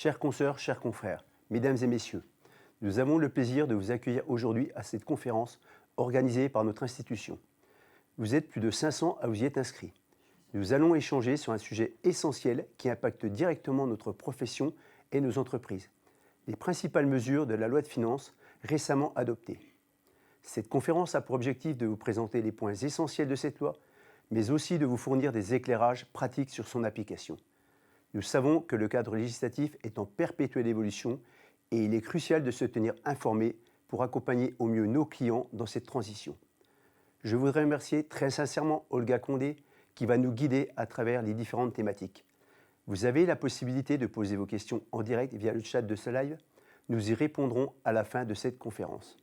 Chères consoeurs, chers confrères, mesdames et messieurs, nous avons le plaisir de vous accueillir aujourd'hui à cette conférence organisée par notre institution. Vous êtes plus de 500 à vous y être inscrits. Nous allons échanger sur un sujet essentiel qui impacte directement notre profession et nos entreprises, les principales mesures de la loi de finances récemment adoptée. Cette conférence a pour objectif de vous présenter les points essentiels de cette loi, mais aussi de vous fournir des éclairages pratiques sur son application. Nous savons que le cadre législatif est en perpétuelle évolution et il est crucial de se tenir informé pour accompagner au mieux nos clients dans cette transition. Je voudrais remercier très sincèrement Olga Condé qui va nous guider à travers les différentes thématiques. Vous avez la possibilité de poser vos questions en direct via le chat de ce live. Nous y répondrons à la fin de cette conférence.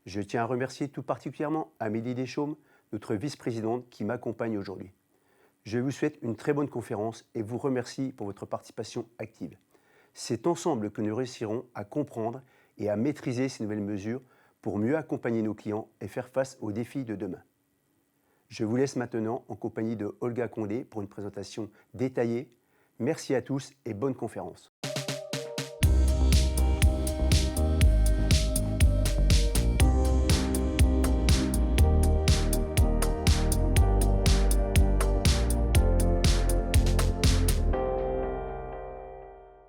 Je tiens à remercier tout particulièrement Amélie Deschaumes, notre vice-présidente qui m'accompagne aujourd'hui. Je vous souhaite une très bonne conférence et vous remercie pour votre participation active. C'est ensemble que nous réussirons à comprendre et à maîtriser ces nouvelles mesures pour mieux accompagner nos clients et faire face aux défis de demain. Je vous laisse maintenant en compagnie de Olga Condé pour une présentation détaillée. Merci à tous et bonne conférence.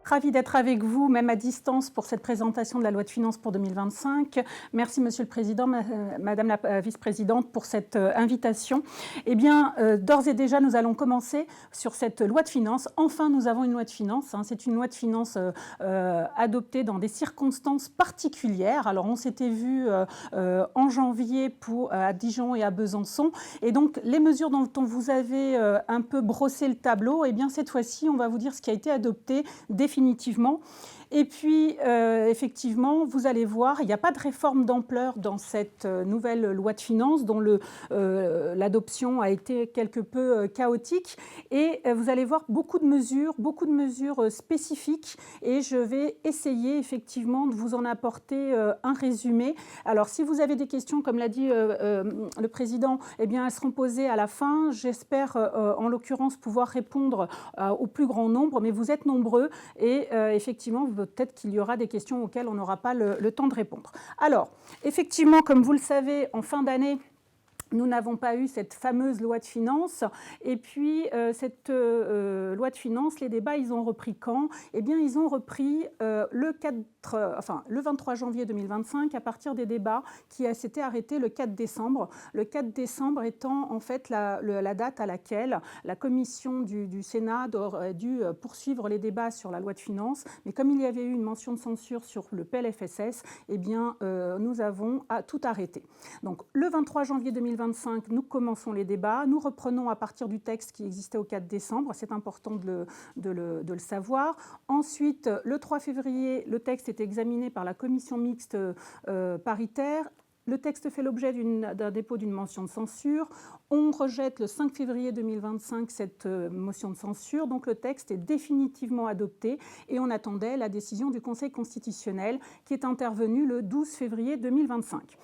Ravi d'être avec vous, même à distance, pour cette présentation de la loi de finances pour 2025. Merci, Monsieur le Président, Madame la Vice-présidente, pour cette invitation. Eh bien, d'ores et déjà, nous allons commencer sur cette loi de finances. Enfin, nous avons une loi de finances. C'est une loi de finances adoptée dans des circonstances particulières. Alors, on s'était vu en janvier à Dijon et à Besançon. Et donc, les mesures dont on vous avez un peu brossé le tableau, eh bien, cette fois-ci, on va vous dire ce qui a été adopté définitivement. Et puis, effectivement, vous allez voir, il n'y a pas de réforme d'ampleur dans cette nouvelle loi de finances dont l'adoption a été quelque peu chaotique. Et vous allez voir beaucoup de mesures spécifiques. Et je vais essayer effectivement de vous en apporter un résumé. Alors, si vous avez des questions, comme l'a dit le Président, eh bien, elles seront posées à la fin. J'espère, en l'occurrence, pouvoir répondre au plus grand nombre. Mais vous êtes nombreux et effectivement, peut-être qu'il y aura des questions auxquelles on n'aura pas le temps de répondre. Alors, effectivement, comme vous le savez, en fin d'année, nous n'avons pas eu cette fameuse loi de finances. Et puis, cette loi de finances, les débats, ils ont repris quand ? Eh bien, ils ont repris le 23 janvier 2025 à partir des débats qui s'étaient arrêtés le 4 décembre. Le 4 décembre étant en fait la date à laquelle la commission du Sénat aurait dû poursuivre les débats sur la loi de finances. Mais comme il y avait eu une mention de censure sur le PLFSS, eh bien, nous avons tout arrêté. Donc, le 23 janvier 2025, nous commençons les débats. Nous reprenons à partir du texte qui existait au 4 décembre. C'est important de le savoir. Ensuite, le 3 février, le texte est examiné par la commission mixte paritaire. Le texte fait l'objet d'un dépôt d'une motion de censure. On rejette le 5 février 2025 cette motion de censure. Donc le texte est définitivement adopté et on attendait la décision du Conseil constitutionnel qui est intervenue le 12 février 2025.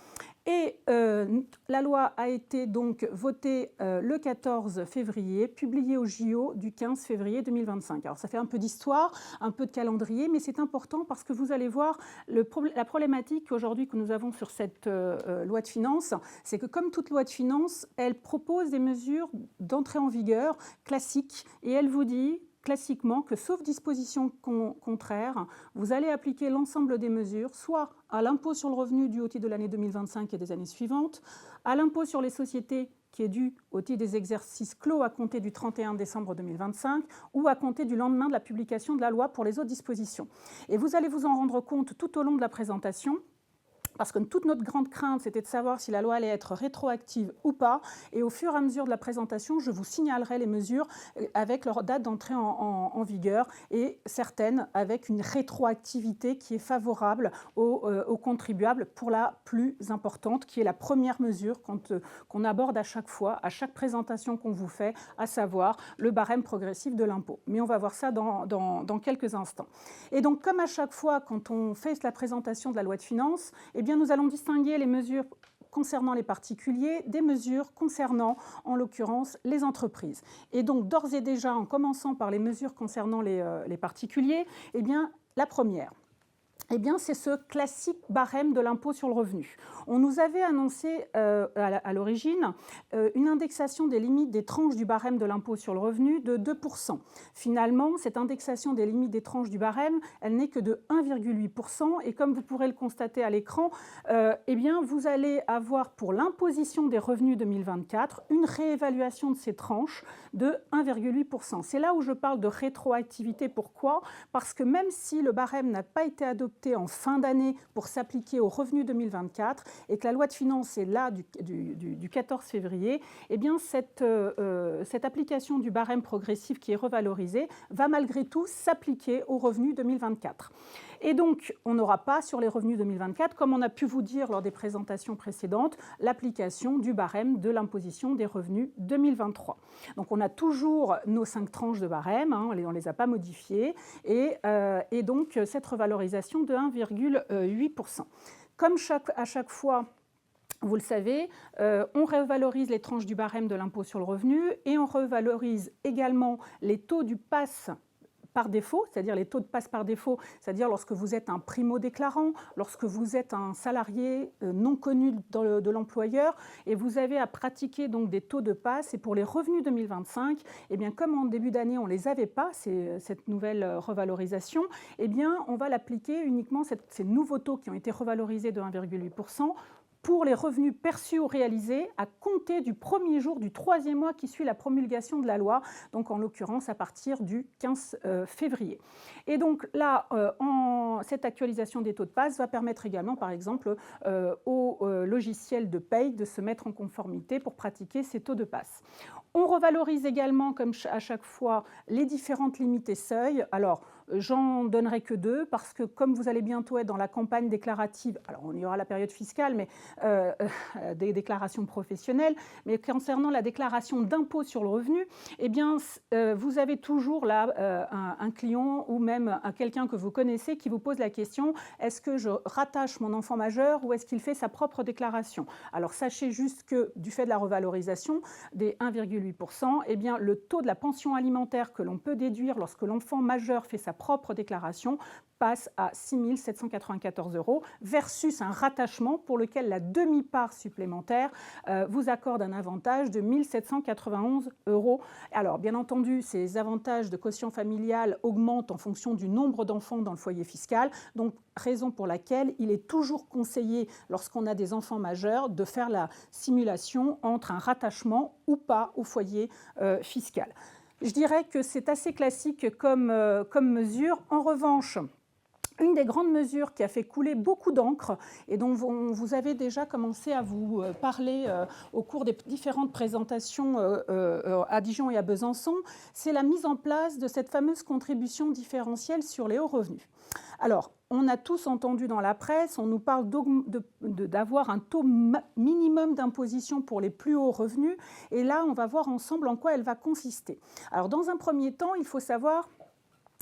Et la loi a été donc votée le 14 février, publiée au JO du 15 février 2025. Alors ça fait un peu d'histoire, un peu de calendrier, mais c'est important parce que vous allez voir la problématique aujourd'hui que nous avons sur cette loi de finances, c'est que comme toute loi de finances, elle propose des mesures d'entrée en vigueur classiques et elle vous dit classiquement que sauf disposition contraire, vous allez appliquer l'ensemble des mesures, soit à l'impôt sur le revenu dû au titre de l'année 2025 et des années suivantes, à l'impôt sur les sociétés qui est dû au titre des exercices clos à compter du 31 décembre 2025 ou à compter du lendemain de la publication de la loi pour les autres dispositions. Et vous allez vous en rendre compte tout au long de la présentation. Parce que toute notre grande crainte, c'était de savoir si la loi allait être rétroactive ou pas. Et au fur et à mesure de la présentation, je vous signalerai les mesures avec leur date d'entrée en vigueur et certaines avec une rétroactivité qui est favorable aux contribuables pour la plus importante, qui est la première mesure qu'on aborde à chaque fois, à chaque présentation qu'on vous fait, à savoir le barème progressif de l'impôt. Mais on va voir ça dans quelques instants. Et donc, comme à chaque fois, quand on fait la présentation de la loi de finances, eh bien, nous allons distinguer les mesures concernant les particuliers, des mesures concernant, en l'occurrence, les entreprises. Et donc, d'ores et déjà, en commençant par les mesures concernant les particuliers, eh bien, La première, eh bien, c'est ce classique barème de l'impôt sur le revenu. On nous avait annoncé à l'origine une indexation des limites des tranches du barème de l'impôt sur le revenu de 2%. Finalement, cette indexation des limites des tranches du barème, elle n'est que de 1,8%. Et comme vous pourrez le constater à l'écran, eh bien, vous allez avoir pour l'imposition des revenus 2024 une réévaluation de ces tranches de 1,8%. C'est là où je parle de rétroactivité. Pourquoi ? Parce que même si le barème n'a pas été adopté en fin d'année pour s'appliquer aux revenus 2024 et que la loi de finances est là du 14 février, eh bien cette application du barème progressif qui est revalorisé va malgré tout s'appliquer aux revenus 2024. Et donc, on n'aura pas sur les revenus 2024, comme on a pu vous dire lors des présentations précédentes, l'application du barème de l'imposition des revenus 2023. Donc, on a toujours nos 5 tranches de barème, hein, on ne les a pas modifiées, et donc cette revalorisation de 1,8%. Comme à chaque fois, vous le savez, on revalorise les tranches du barème de l'impôt sur le revenu et on revalorise également les taux du PAS par défaut, c'est-à-dire les taux de passe par défaut, c'est-à-dire lorsque vous êtes un primo-déclarant, lorsque vous êtes un salarié non connu de l'employeur et vous avez à pratiquer donc des taux de passe. Et pour les revenus 2025, eh bien, comme en début d'année, on ne les avait pas, cette nouvelle revalorisation, eh bien, on va l'appliquer uniquement, ces nouveaux taux qui ont été revalorisés de 1,8%, pour les revenus perçus ou réalisés à compter du premier jour du 3e mois qui suit la promulgation de la loi, donc en l'occurrence à partir du 15 février. Et donc là, cette actualisation des taux de passe va permettre également, par exemple, aux logiciels de paye de se mettre en conformité pour pratiquer ces taux de passe. On revalorise également, comme à chaque fois, les différentes limites et seuils. Alors, j'en donnerai que 2 parce que comme vous allez bientôt être dans la campagne déclarative, alors on y aura la période fiscale, mais des déclarations professionnelles, mais concernant la déclaration d'impôt sur le revenu, eh bien, vous avez toujours là un client ou même quelqu'un que vous connaissez qui vous pose la question, est-ce que je rattache mon enfant majeur ou est-ce qu'il fait sa propre déclaration ? Alors sachez juste que du fait de la revalorisation des 1,8%, eh bien, le taux de la pension alimentaire que l'on peut déduire lorsque l'enfant majeur fait sa propre déclaration passe à 6 794 € versus un rattachement pour lequel la demi-part supplémentaire vous accorde un avantage de 1 791 €. Alors, bien entendu, ces avantages de quotient familial augmentent en fonction du nombre d'enfants dans le foyer fiscal, donc raison pour laquelle il est toujours conseillé, lorsqu'on a des enfants majeurs, de faire la simulation entre un rattachement ou pas au foyer fiscal. Je dirais que c'est assez classique comme mesure. En revanche, une des grandes mesures qui a fait couler beaucoup d'encre et dont vous avez déjà commencé à vous parler au cours des différentes présentations à Dijon et à Besançon, c'est la mise en place de cette fameuse contribution différentielle sur les hauts revenus. Alors, on a tous entendu dans la presse, on nous parle d'avoir un taux minimum d'imposition pour les plus hauts revenus. Et là, on va voir ensemble en quoi elle va consister. Alors, dans un premier temps, il faut savoir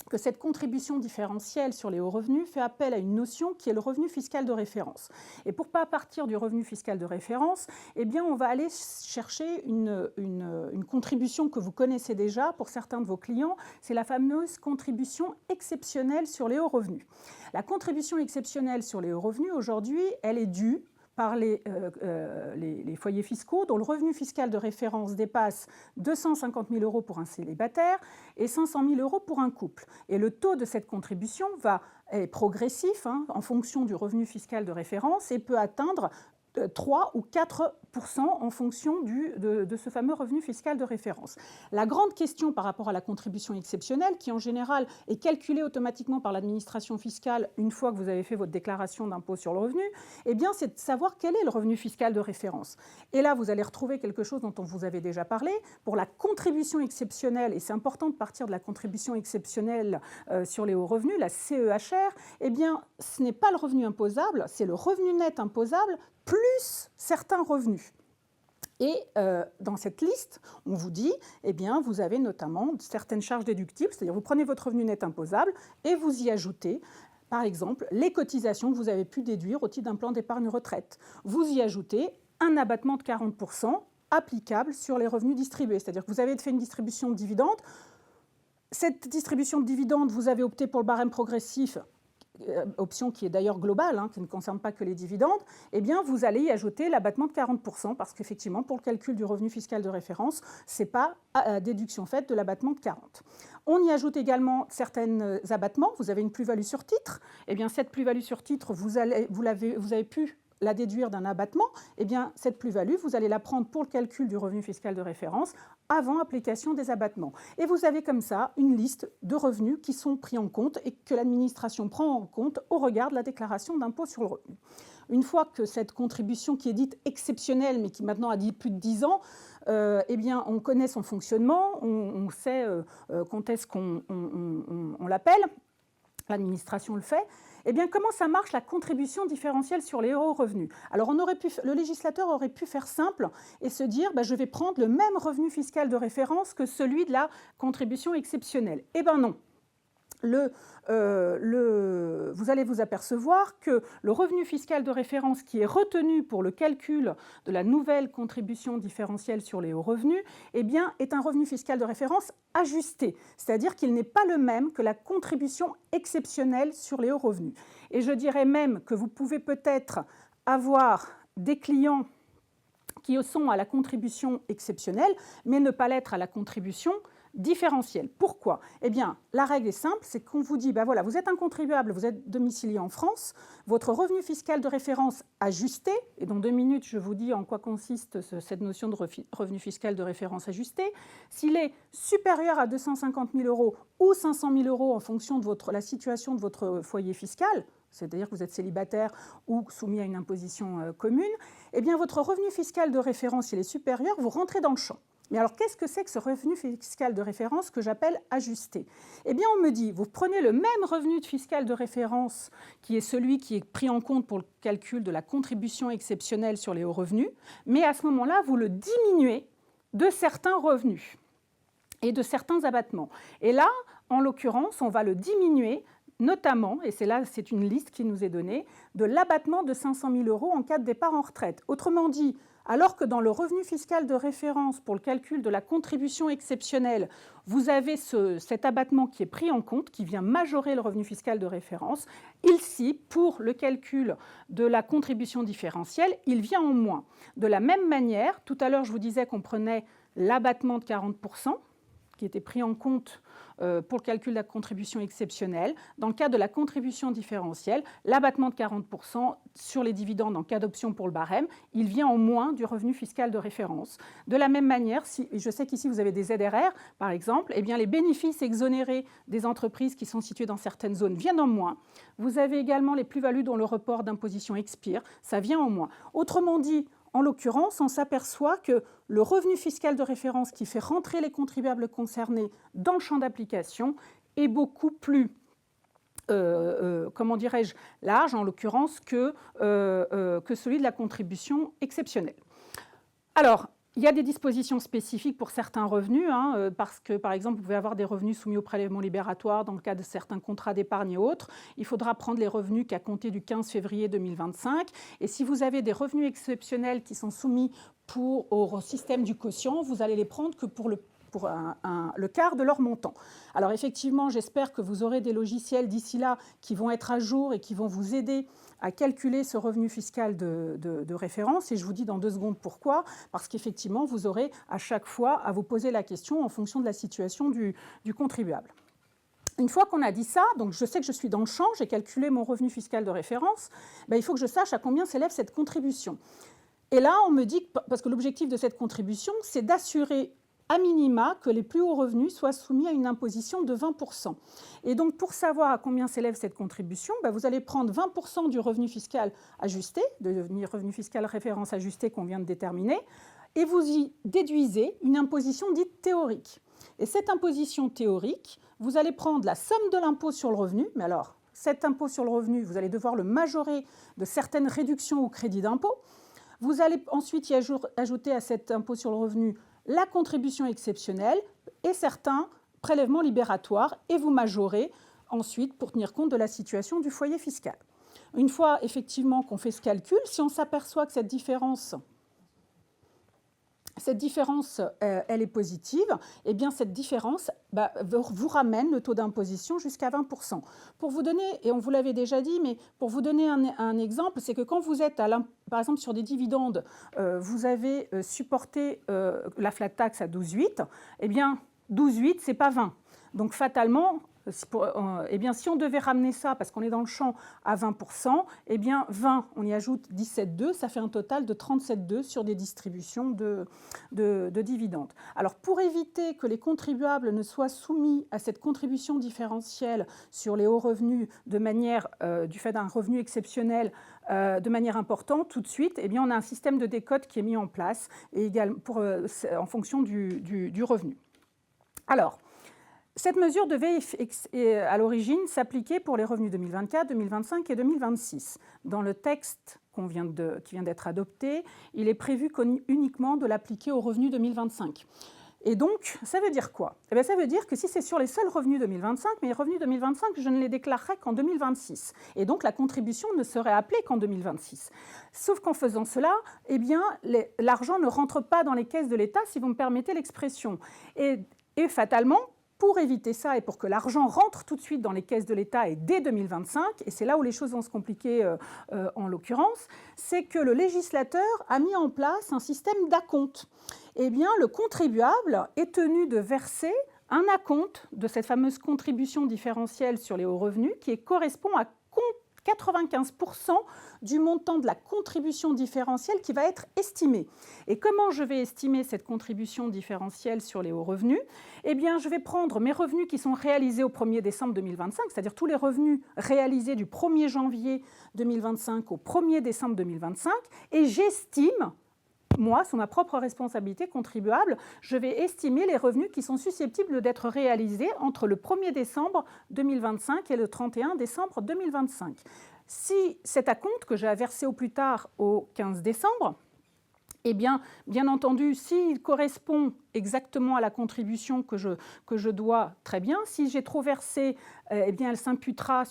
que cette contribution différentielle sur les hauts revenus fait appel à une notion qui est le revenu fiscal de référence. Et pour ne pas partir du revenu fiscal de référence, eh bien, on va aller chercher une contribution que vous connaissez déjà pour certains de vos clients, c'est la fameuse contribution exceptionnelle sur les hauts revenus. La contribution exceptionnelle sur les hauts revenus, aujourd'hui, elle est due par les foyers fiscaux dont le revenu fiscal de référence dépasse 250 000 € pour un célibataire et 500 000 € pour un couple. Et le taux de cette contribution est progressif en fonction du revenu fiscal de référence et peut atteindre 3 ou 4% en fonction de ce fameux revenu fiscal de référence. La grande question par rapport à la contribution exceptionnelle, qui en général est calculée automatiquement par l'administration fiscale une fois que vous avez fait votre déclaration d'impôt sur le revenu, eh bien, c'est de savoir quel est le revenu fiscal de référence. Et là, vous allez retrouver quelque chose dont on vous avait déjà parlé. Pour la contribution exceptionnelle, et c'est important de partir de la contribution exceptionnelle sur les hauts revenus, la CEHR, eh bien, ce n'est pas le revenu imposable, c'est le revenu net imposable plus certains revenus. Et dans cette liste, on vous dit, eh bien, vous avez notamment certaines charges déductibles, c'est-à-dire vous prenez votre revenu net imposable et vous y ajoutez, par exemple, les cotisations que vous avez pu déduire au titre d'un plan d'épargne retraite. Vous y ajoutez un abattement de 40% applicable sur les revenus distribués, c'est-à-dire que vous avez fait une distribution de dividendes, cette distribution de dividendes, vous avez opté pour le barème progressif, option qui est d'ailleurs globale, hein, qui ne concerne pas que les dividendes, eh bien, vous allez y ajouter l'abattement de 40%, parce qu'effectivement, pour le calcul du revenu fiscal de référence, ce n'est pas déduction faite de l'abattement de 40%. On y ajoute également certains abattements. Vous avez une plus-value sur titre. Eh bien, cette plus-value sur titre, vous avez pu la déduire d'un abattement, eh bien, cette plus-value, vous allez la prendre pour le calcul du revenu fiscal de référence avant application des abattements. Et vous avez comme ça une liste de revenus qui sont pris en compte et que l'administration prend en compte au regard de la déclaration d'impôt sur le revenu. Une fois que cette contribution qui est dite exceptionnelle, mais qui maintenant a dit plus de 10 ans, eh bien, on connaît son fonctionnement, on sait quand est-ce qu'on l'appelle, l'administration le fait. Eh bien, comment ça marche la contribution différentielle sur les hauts revenus? Alors, le législateur aurait pu faire simple et se dire je vais prendre le même revenu fiscal de référence que celui de la contribution exceptionnelle. Eh bien non. Vous allez vous apercevoir que le revenu fiscal de référence qui est retenu pour le calcul de la nouvelle contribution différentielle sur les hauts revenus eh bien, est un revenu fiscal de référence ajusté, c'est-à-dire qu'il n'est pas le même que la contribution exceptionnelle sur les hauts revenus. Et je dirais même que vous pouvez peut-être avoir des clients qui sont à la contribution exceptionnelle, mais ne pas l'être à la contribution différentielle. Pourquoi? Eh bien, la règle est simple, c'est qu'on vous dit, voilà, vous êtes un contribuable, vous êtes domicilié en France, votre revenu fiscal de référence ajusté, et dans 2 minutes, je vous dis en quoi consiste cette notion de revenu fiscal de référence ajusté, s'il est supérieur à 250 000 € ou 500 000 € en fonction de la situation de votre foyer fiscal, c'est-à-dire que vous êtes célibataire ou soumis à une imposition commune, eh bien, votre revenu fiscal de référence, s'il est supérieur, vous rentrez dans le champ. Mais alors, qu'est-ce que c'est que ce revenu fiscal de référence que j'appelle ajusté? Eh bien, on me dit, vous prenez le même revenu fiscal de référence qui est celui qui est pris en compte pour le calcul de la contribution exceptionnelle sur les hauts revenus, mais à ce moment-là, vous le diminuez de certains revenus et de certains abattements. Et là, en l'occurrence, on va le diminuer notamment, et c'est une liste qui nous est donnée, de l'abattement de 500 000 € en cas de départ en retraite. Autrement dit, alors que dans le revenu fiscal de référence pour le calcul de la contribution exceptionnelle, vous avez cet abattement qui est pris en compte, qui vient majorer le revenu fiscal de référence, ici, pour le calcul de la contribution différentielle, il vient en moins. De la même manière, tout à l'heure, je vous disais qu'on prenait l'abattement de 40%, qui était pris en compte pour le calcul de la contribution exceptionnelle. Dans le cas de la contribution différentielle, l'abattement de 40% sur les dividendes en cas d'option pour le barème, il vient en moins du revenu fiscal de référence. De la même manière, je sais qu'ici vous avez des ZRR, par exemple, eh bien les bénéfices exonérés des entreprises qui sont situées dans certaines zones viennent en moins. Vous avez également les plus-values dont le report d'imposition expire, ça vient en moins. Autrement dit, en l'occurrence, on s'aperçoit que le revenu fiscal de référence qui fait rentrer les contribuables concernés dans le champ d'application est beaucoup plus, large, en l'occurrence, que celui de la contribution exceptionnelle. Alors, il y a des dispositions spécifiques pour certains revenus, parce que, par exemple, vous pouvez avoir des revenus soumis au prélèvement libératoire dans le cas de certains contrats d'épargne et autres. Il faudra prendre les revenus qu'à compter du 15 février 2025. Et si vous avez des revenus exceptionnels qui sont soumis au système du quotient, vous allez les prendre que pour le quart de leur montant. Alors effectivement, j'espère que vous aurez des logiciels d'ici là qui vont être à jour et qui vont vous aider à calculer ce revenu fiscal de référence. Et je vous dis dans 2 secondes pourquoi. Parce qu'effectivement, vous aurez à chaque fois à vous poser la question en fonction de la situation du contribuable. Une fois qu'on a dit ça, donc je sais que je suis dans le champ, j'ai calculé mon revenu fiscal de référence, il faut que je sache à combien s'élève cette contribution. Et là, on me dit, parce que l'objectif de cette contribution, c'est d'assurer à minima que les plus hauts revenus soient soumis à une imposition de 20%. Et donc, pour savoir à combien s'élève cette contribution, vous allez prendre 20% du revenu fiscal ajusté, du revenu fiscal référence ajusté qu'on vient de déterminer, et vous y déduisez une imposition dite théorique. Et cette imposition théorique, vous allez prendre la somme de l'impôt sur le revenu, mais alors, cet impôt sur le revenu, vous allez devoir le majorer de certaines réductions ou crédits d'impôt. Vous allez ensuite y ajouter à cet impôt sur le revenu la contribution exceptionnelle et certains prélèvements libératoires et vous majorez ensuite pour tenir compte de la situation du foyer fiscal. Une fois effectivement qu'on fait ce calcul, si on s'aperçoit que cette différence cette différence, elle est positive, eh bien cette différence vous ramène le taux d'imposition jusqu'à 20%. Pour vous donner, et on vous l'avait déjà dit, mais pour vous donner un exemple, c'est que quand vous êtes, par exemple, sur des dividendes, vous avez supporté la flat tax à 12,8, eh bien 12,8, c'est pas 20. Donc fatalement, eh bien, si on devait ramener ça, parce qu'on est dans le champ, à 20%, eh bien 20, on y ajoute 17,2, ça fait un total de 37,2 sur des distributions de dividendes. Alors pour éviter que les contribuables ne soient soumis à cette contribution différentielle sur les hauts revenus de manière, du fait d'un revenu exceptionnel, de manière importante, tout de suite, eh bien, on a un système de décote qui est mis en place et également en fonction du revenu. Alors, cette mesure devait à l'origine s'appliquer pour les revenus 2024, 2025 et 2026. Dans le texte qui vient d'être adopté, il est prévu uniquement de l'appliquer aux revenus 2025. Et donc, ça veut dire quoi ? Eh bien, ça veut dire que si c'est sur les seuls revenus 2025, mais les revenus 2025, je ne les déclarerai qu'en 2026. Et donc, la contribution ne serait appelée qu'en 2026. Sauf qu'en faisant cela, eh bien, l'argent ne rentre pas dans les caisses de l'État, si vous me permettez l'expression. Et fatalement, pour éviter ça et pour que l'argent rentre tout de suite dans les caisses de l'État et dès 2025, et c'est là où les choses vont se compliquer en l'occurrence, c'est que le législateur a mis en place un système d'acompte. Eh bien, le contribuable est tenu de verser un acompte de cette fameuse contribution différentielle sur les hauts revenus qui correspond à 95% du montant de la contribution différentielle qui va être estimée. Et comment je vais estimer cette contribution différentielle sur les hauts revenus ? Eh bien, je vais prendre mes revenus qui sont réalisés au 1er décembre 2025, c'est-à-dire tous les revenus réalisés du 1er janvier 2025 au 1er décembre 2025, et j'estime, moi, sous ma propre responsabilité contribuable, je vais estimer les revenus qui sont susceptibles d'être réalisés entre le 1er décembre 2025 et le 31 décembre 2025. Si cet acompte que j'ai à verser au plus tard au 15 décembre, eh bien entendu, s'il correspond exactement à la contribution que je dois, très bien. Si j'ai trop versé, eh bien, elle s'imputera,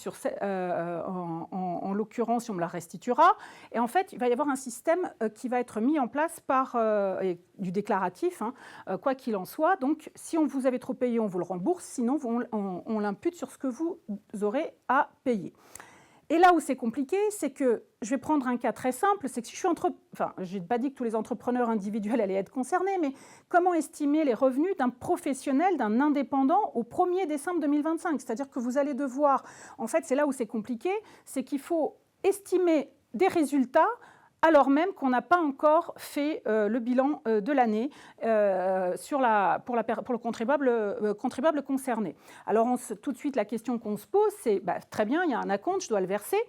en l'occurrence, on me la restituera. Et en fait, il va y avoir un système qui va être mis en place par du déclaratif, quoi qu'il en soit. Donc, si vous avez trop payé, on vous le rembourse. Sinon, on l'impute sur ce que vous aurez à payer. Et là où c'est compliqué, c'est que je vais prendre un cas très simple, c'est que si je suis je n'ai pas dit que tous les entrepreneurs individuels allaient être concernés, mais comment estimer les revenus d'un professionnel, d'un indépendant au 1er décembre 2025 ? C'est-à-dire que vous allez devoir, en fait, c'est là où c'est compliqué, c'est qu'il faut estimer des résultats alors même qu'on n'a pas encore fait le bilan de l'année pour le contribuable concerné. Alors tout de suite, la question qu'on se pose, c'est très bien, il y a un acompte, je dois le verser.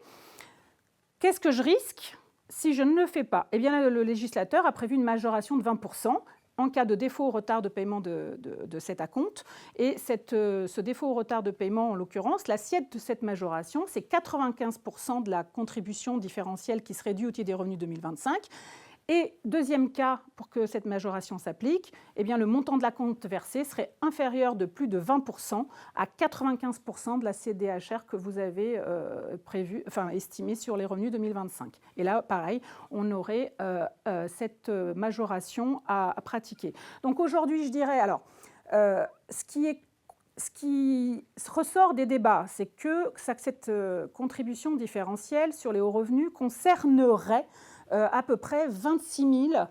Qu'est-ce que je risque si je ne le fais pas ? Eh bien, le législateur a prévu une majoration de 20% en cas de défaut ou retard de paiement de cet acompte. Et ce défaut ou retard de paiement, en l'occurrence, l'assiette de cette majoration, c'est 95% de la contribution différentielle qui serait due au titre des revenus 2025. Et deuxième cas, pour que cette majoration s'applique, eh bien, le montant de l'acompte versé serait inférieur de plus de 20% à 95% de la CDHR que vous avez estimée sur les revenus 2025. Et là, pareil, on aurait cette majoration à pratiquer. Donc aujourd'hui, je dirais, alors, ce qui ressort des débats, c'est que cette contribution différentielle sur les hauts revenus concernerait à peu près 26 000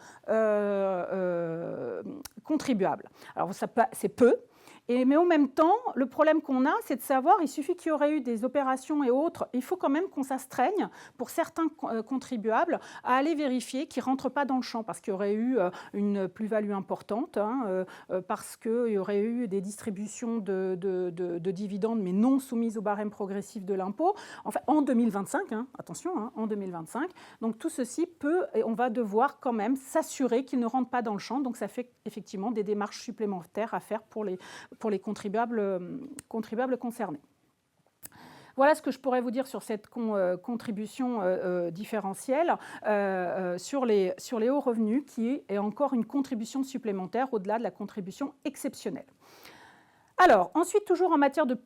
contribuables. Alors, c'est peu. Mais en même temps, le problème qu'on a, c'est de savoir, il suffit qu'il y aurait eu des opérations et autres, il faut quand même qu'on s'astreigne pour certains contribuables à aller vérifier qu'ils ne rentrent pas dans le champ parce qu'il y aurait eu une plus-value importante, parce qu'il y aurait eu des distributions de dividendes mais non soumises au barème progressif de l'impôt, enfin, en 2025, attention, en 2025. Donc tout ceci et on va devoir quand même s'assurer qu'ils ne rentrent pas dans le champ, donc ça fait effectivement des démarches supplémentaires à faire pour les contribuables concernés. Voilà ce que je pourrais vous dire sur cette contribution différentielle sur les hauts revenus, qui est encore une contribution supplémentaire au-delà de la contribution exceptionnelle. Alors, ensuite, toujours en matière de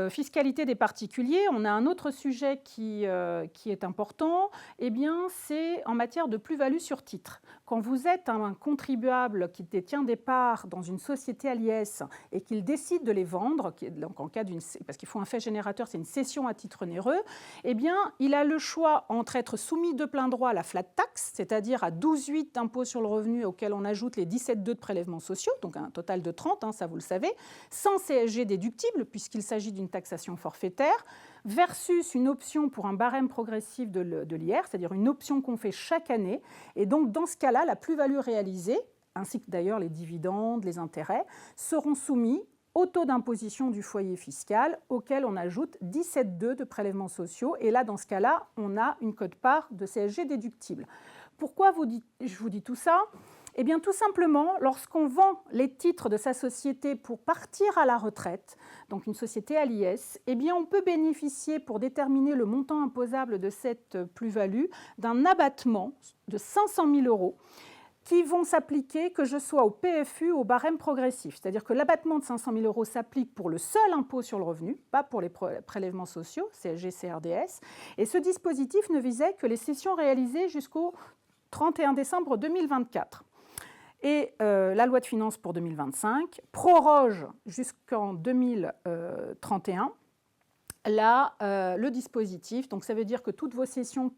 fiscalité des particuliers, on a un autre sujet qui est important, eh bien, c'est en matière de plus-value sur titre. Quand vous êtes un contribuable qui détient des parts dans une société à l'IS et qu'il décide de les vendre, donc en cas parce qu'il faut un fait générateur, c'est une cession à titre onéreux, eh bien, il a le choix entre être soumis de plein droit à la flat tax, c'est-à-dire à 12,8 d'impôt sur le revenu auquel on ajoute les 17,2 de prélèvements sociaux, donc un total de 30, ça vous le savez, sans CSG déductible, puisqu'il s'agit d'une taxation forfaitaire, versus une option pour un barème progressif de l'IR, c'est-à-dire une option qu'on fait chaque année. Et donc, dans ce cas-là, la plus-value réalisée, ainsi que d'ailleurs les dividendes, les intérêts, seront soumis au taux d'imposition du foyer fiscal, auquel on ajoute 17,2 de prélèvements sociaux. Et là, dans ce cas-là, on a une quote-part de CSG déductible. Pourquoi je vous dis tout ça ? Eh bien, tout simplement, lorsqu'on vend les titres de sa société pour partir à la retraite, donc une société à l'IS, eh bien, on peut bénéficier, pour déterminer le montant imposable de cette plus-value, d'un abattement de 500 000 € qui vont s'appliquer que je sois au PFU ou au barème progressif. C'est-à-dire que l'abattement de 500 000 € s'applique pour le seul impôt sur le revenu, pas pour les prélèvements sociaux, CSG, CRDS. Et ce dispositif ne visait que les cessions réalisées jusqu'au 31 décembre 2024. Et la loi de finances pour 2025 proroge jusqu'en 2031 le dispositif. Donc ça veut dire que toutes vos cessions,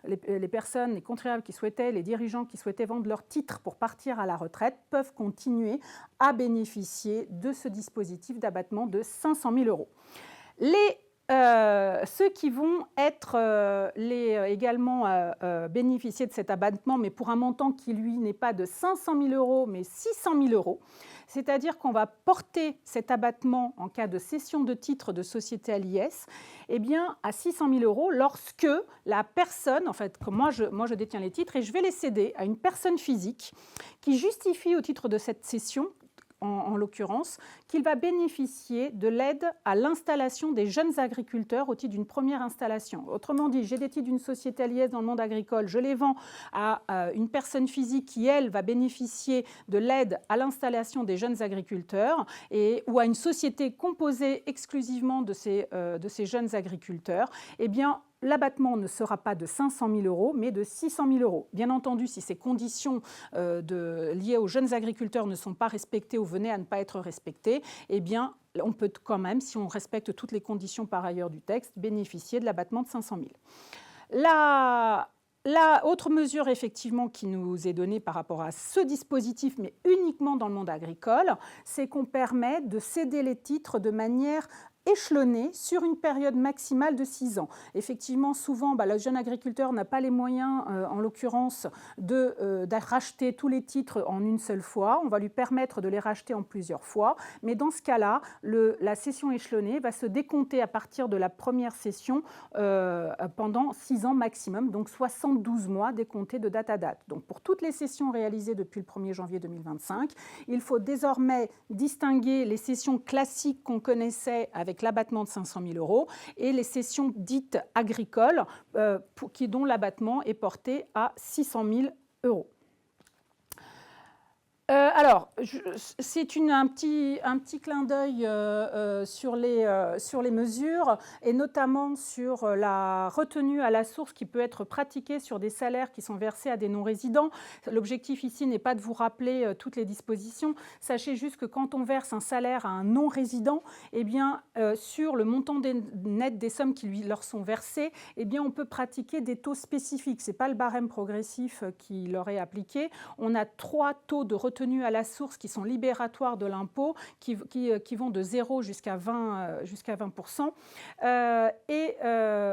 les personnes, les contribuables qui souhaitaient, les dirigeants qui souhaitaient vendre leurs titres pour partir à la retraite peuvent continuer à bénéficier de ce dispositif d'abattement de 500 000 €. Ceux qui vont être également bénéficier de cet abattement, mais pour un montant qui, lui, n'est pas de 500 000 €, mais 600 000 €, c'est-à-dire qu'on va porter cet abattement en cas de cession de titres de société à l'IS, eh bien, à 600 000 € lorsque la personne, en fait, comme moi je détiens les titres et je vais les céder à une personne physique qui justifie au titre de cette cession, en l'occurrence, qu'il va bénéficier de l'aide à l'installation des jeunes agriculteurs au titre d'une première installation. Autrement dit, j'ai des titres d'une société à l'IS dans le monde agricole, je les vends à une personne physique qui, elle, va bénéficier de l'aide à l'installation des jeunes agriculteurs ou à une société composée exclusivement de ces jeunes agriculteurs, eh bien, l'abattement ne sera pas de 500 000 €, mais de 600 000 €. Bien entendu, si ces conditions liées aux jeunes agriculteurs ne sont pas respectées ou venaient à ne pas être respectées, eh bien, on peut quand même, si on respecte toutes les conditions par ailleurs du texte, bénéficier de l'abattement de 500 000 €. La autre mesure, effectivement, qui nous est donnée par rapport à ce dispositif, mais uniquement dans le monde agricole, c'est qu'on permet de céder les titres de manière échelonnée sur une période maximale de 6 ans. Effectivement, souvent, le jeune agriculteur n'a pas les moyens, en l'occurrence, de racheter tous les titres en une seule fois. On va lui permettre de les racheter en plusieurs fois. Mais dans ce cas-là, la cession échelonnée va se décompter à partir de la première cession pendant 6 ans maximum, donc 72 mois décomptés de date à date. Donc pour toutes les cessions réalisées depuis le 1er janvier 2025, il faut désormais distinguer les cessions classiques qu'on connaissait avec l'abattement de 500 000 € et les cessions dites agricoles dont l'abattement est porté à 600 000 €. Alors, c'est un petit clin d'œil sur les mesures et notamment sur la retenue à la source qui peut être pratiquée sur des salaires qui sont versés à des non-résidents. L'objectif ici n'est pas de vous rappeler toutes les dispositions. Sachez juste que quand on verse un salaire à un non-résident, eh bien, sur le montant net des sommes qui leur sont versées, eh bien, on peut pratiquer des taux spécifiques. Ce n'est pas le barème progressif qui leur est appliqué. On a 3 taux de retenue à la source qui sont libératoires de l'impôt, qui vont de 0 jusqu'à 20%.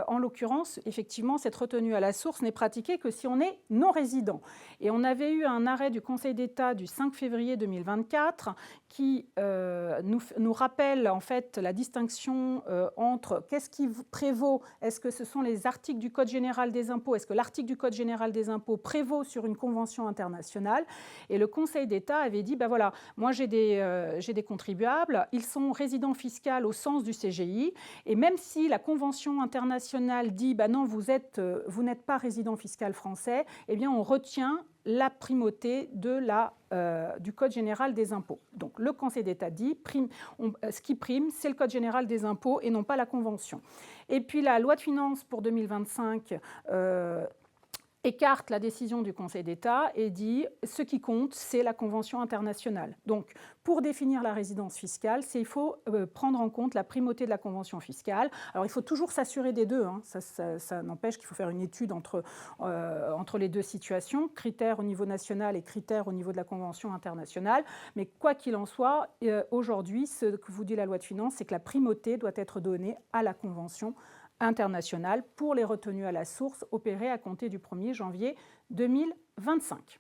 En l'occurrence, effectivement, cette retenue à la source n'est pratiquée que si on est non-résident. Et on avait eu un arrêt du Conseil d'État du 5 février 2024 qui nous rappelle en fait la distinction entre qu'est-ce qui prévaut, est-ce que ce sont les articles du Code général des impôts, est-ce que l'article du Code général des impôts prévaut sur une convention internationale, et le Conseil d'État avait dit, ben voilà, moi j'ai des contribuables, ils sont résidents fiscaux au sens du CGI, et même si la convention internationale dit, ben non, vous n'êtes pas résident fiscal français, eh bien on retient la primauté du Code général des impôts. Donc le Conseil d'État dit ce qui prime, c'est le Code général des impôts et non pas la Convention. Et puis la loi de finances pour 2025 écarte la décision du Conseil d'État et dit ce qui compte, c'est la Convention internationale. Donc, pour définir la résidence fiscale, il faut prendre en compte la primauté de la Convention fiscale. Alors, il faut toujours s'assurer des deux. Hein. Ça n'empêche qu'il faut faire une étude entre les deux situations, critères au niveau national et critères au niveau de la Convention internationale. Mais quoi qu'il en soit, aujourd'hui, ce que vous dit la loi de finances, c'est que la primauté doit être donnée à la Convention internationale pour les retenues à la source opérées à compter du 1er janvier 2025.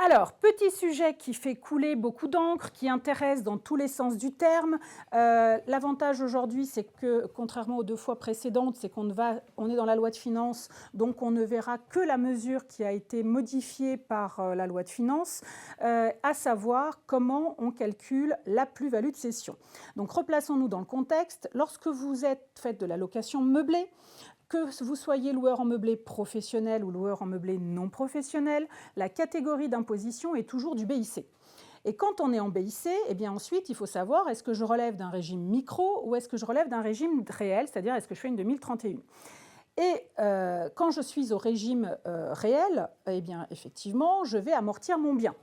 Alors, petit sujet qui fait couler beaucoup d'encre, qui intéresse dans tous les sens du terme. L'avantage aujourd'hui, c'est que, contrairement aux 2 fois précédentes, c'est qu'on est dans la loi de finances, donc on ne verra que la mesure qui a été modifiée par la loi de finances, à savoir comment on calcule la plus-value de cession. Donc, replaçons-nous dans le contexte. Lorsque vous faites de la location meublée, que vous soyez loueur en meublé professionnel ou loueur en meublé non professionnel, la catégorie d'imposition est toujours du BIC. Et quand on est en BIC, eh bien ensuite, il faut savoir, est-ce que je relève d'un régime micro ou est-ce que je relève d'un régime réel, c'est-à-dire est-ce que je fais une 2031 ? Et quand je suis au régime réel, eh bien effectivement, je vais amortir mon bien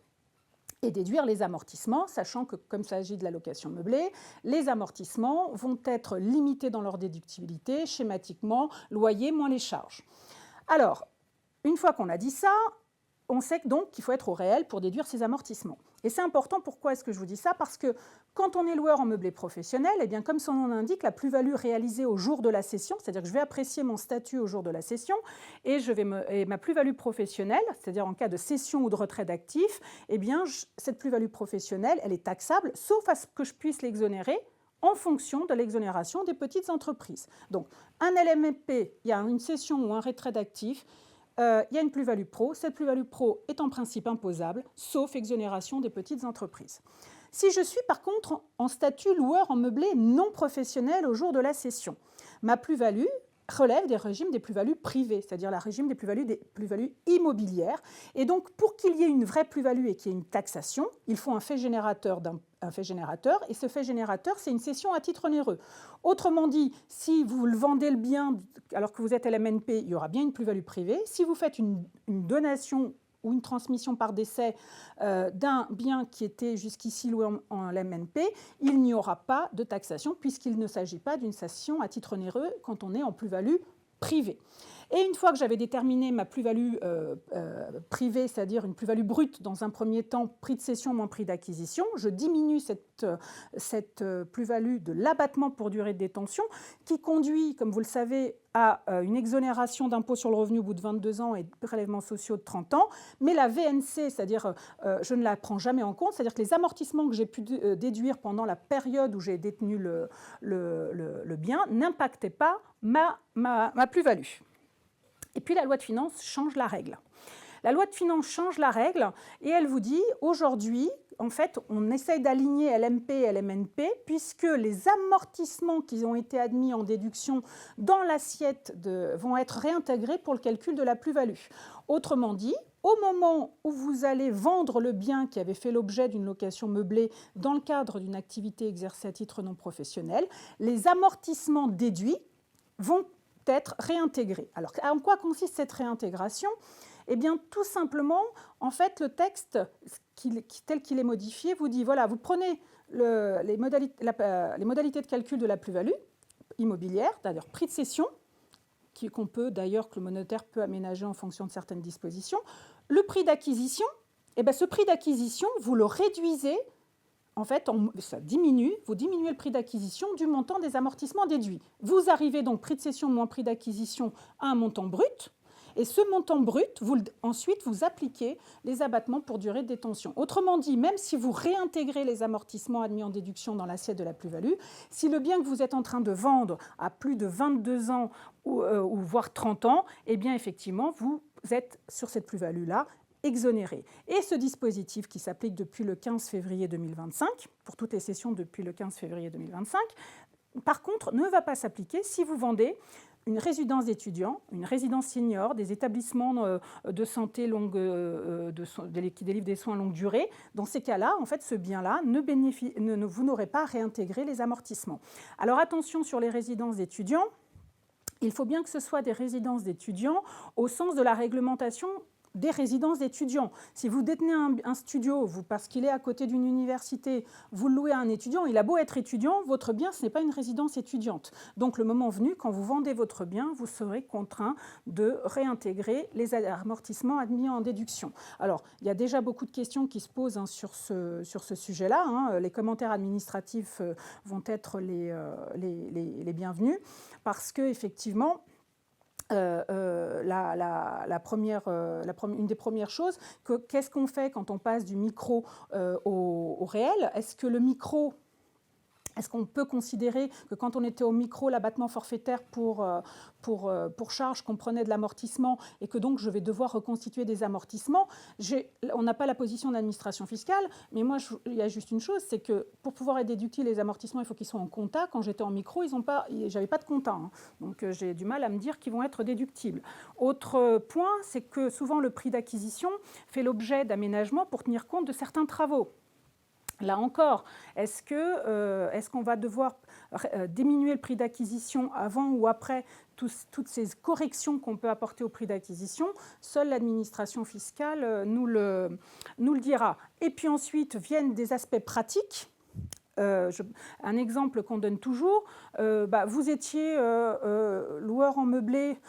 et déduire les amortissements, sachant que, comme il s'agit de la location meublée, les amortissements vont être limités dans leur déductibilité, schématiquement, loyer moins les charges. Alors, une fois qu'on a dit ça, on sait donc qu'il faut être au réel pour déduire ces amortissements. Et c'est important, pourquoi est-ce que je vous dis ça ? Parce que quand on est loueur en meublé professionnel, eh bien, comme son nom l'indique, la plus-value réalisée au jour de la cession, c'est-à-dire que je vais apprécier mon statut au jour de la cession, et ma plus-value professionnelle, c'est-à-dire en cas de cession ou de retrait d'actifs, eh bien, cette plus-value professionnelle, elle est taxable, sauf à ce que je puisse l'exonérer en fonction de l'exonération des petites entreprises. Donc, un LMNP, il y a une cession ou un retrait d'actifs, il y a une plus-value pro. Cette plus-value pro est en principe imposable, sauf exonération des petites entreprises. Si je suis par contre en statut loueur en meublé non professionnel au jour de la cession, ma plus-value relève des régimes des plus-values privées, c'est-à-dire le régime des plus-values immobilières. Et donc, pour qu'il y ait une vraie plus-value et qu'il y ait une taxation, il faut un fait générateur et ce fait générateur, c'est une cession à titre onéreux. Autrement dit, si vous vendez le bien alors que vous êtes LMNP, il y aura bien une plus-value privée. Si vous faites une donation ou une transmission par décès d'un bien qui était jusqu'ici loué en LMNP, il n'y aura pas de taxation puisqu'il ne s'agit pas d'une cession à titre onéreux quand on est en plus-value privée. Et une fois que j'avais déterminé ma plus-value privée, c'est-à-dire une plus-value brute dans un premier temps, prix de cession moins prix d'acquisition, je diminue cette plus-value de l'abattement pour durée de détention qui conduit, comme vous le savez, à une exonération d'impôt sur le revenu au bout de 22 ans et de prélèvements sociaux de 30 ans. Mais la VNC, c'est-à-dire je ne la prends jamais en compte, c'est-à-dire que les amortissements que j'ai pu déduire pendant la période où j'ai détenu le bien n'impactaient pas ma plus-value. Et puis la loi de finances change la règle. La loi de finances change la règle et elle vous dit, aujourd'hui, en fait, on essaye d'aligner LMP et LMNP puisque les amortissements qui ont été admis en déduction dans l'assiette vont être réintégrés pour le calcul de la plus-value. Autrement dit, au moment où vous allez vendre le bien qui avait fait l'objet d'une location meublée dans le cadre d'une activité exercée à titre non professionnel, les amortissements déduits vont être réintégrés. Alors, en quoi consiste cette réintégration ? Eh bien, tout simplement, en fait, le texte, tel qu'il est modifié, vous dit, voilà, vous prenez les modalités de calcul de la plus-value immobilière, d'ailleurs prix de cession, que le notaire peut aménager en fonction de certaines dispositions. Le prix d'acquisition, eh bien, ce prix d'acquisition, vous le réduisez. En fait, vous diminuez le prix d'acquisition du montant des amortissements déduits. Vous arrivez donc, prix de cession moins prix d'acquisition, à un montant brut. Et ce montant brut, ensuite, vous appliquez les abattements pour durée de détention. Autrement dit, même si vous réintégrez les amortissements admis en déduction dans l'assiette de la plus-value, si le bien que vous êtes en train de vendre a plus de 22 ans ou voire 30 ans, eh bien, effectivement, vous êtes sur cette plus-value-là exonéré. Et ce dispositif qui s'applique depuis le 15 février 2025, pour toutes les cessions depuis le 15 février 2025, par contre, ne va pas s'appliquer si vous vendez une résidence d'étudiants, une résidence senior, des établissements de santé qui délivrent des soins longue durée. Dans ces cas-là, en fait, ce bien-là, vous n'aurez pas à réintégrer les amortissements. Alors attention sur les résidences d'étudiants. Il faut bien que ce soit des résidences d'étudiants au sens de la réglementation des résidences d'étudiants. Si vous détenez un studio, parce qu'il est à côté d'une université, vous le louez à un étudiant, il a beau être étudiant, votre bien, ce n'est pas une résidence étudiante. Donc le moment venu, quand vous vendez votre bien, vous serez contraint de réintégrer les amortissements admis en déduction. Alors, il y a déjà beaucoup de questions qui se posent sur ce sujet-là. Les commentaires administratifs vont être les bienvenus, parce qu'effectivement, une des premières choses, qu'est-ce qu'on fait quand on passe du micro au réel? Est-ce qu'on peut considérer que quand on était au micro, l'abattement forfaitaire pour charge comprenait de l'amortissement et que donc je vais devoir reconstituer des amortissements? On n'a pas la position d'administration fiscale, mais moi, il y a juste une chose, c'est que pour pouvoir être déductibles les amortissements, il faut qu'ils soient en compta. Quand j'étais en micro, j'avais pas de compta. Donc j'ai du mal à me dire qu'ils vont être déductibles. Autre point, c'est que souvent le prix d'acquisition fait l'objet d'aménagements pour tenir compte de certains travaux. Là encore, est-ce qu'on va devoir diminuer le prix d'acquisition avant ou après toutes ces corrections qu'on peut apporter au prix d'acquisition? Seule l'administration fiscale nous le dira. Et puis ensuite viennent des aspects pratiques. Un exemple qu'on donne toujours, vous étiez loueur en meublé,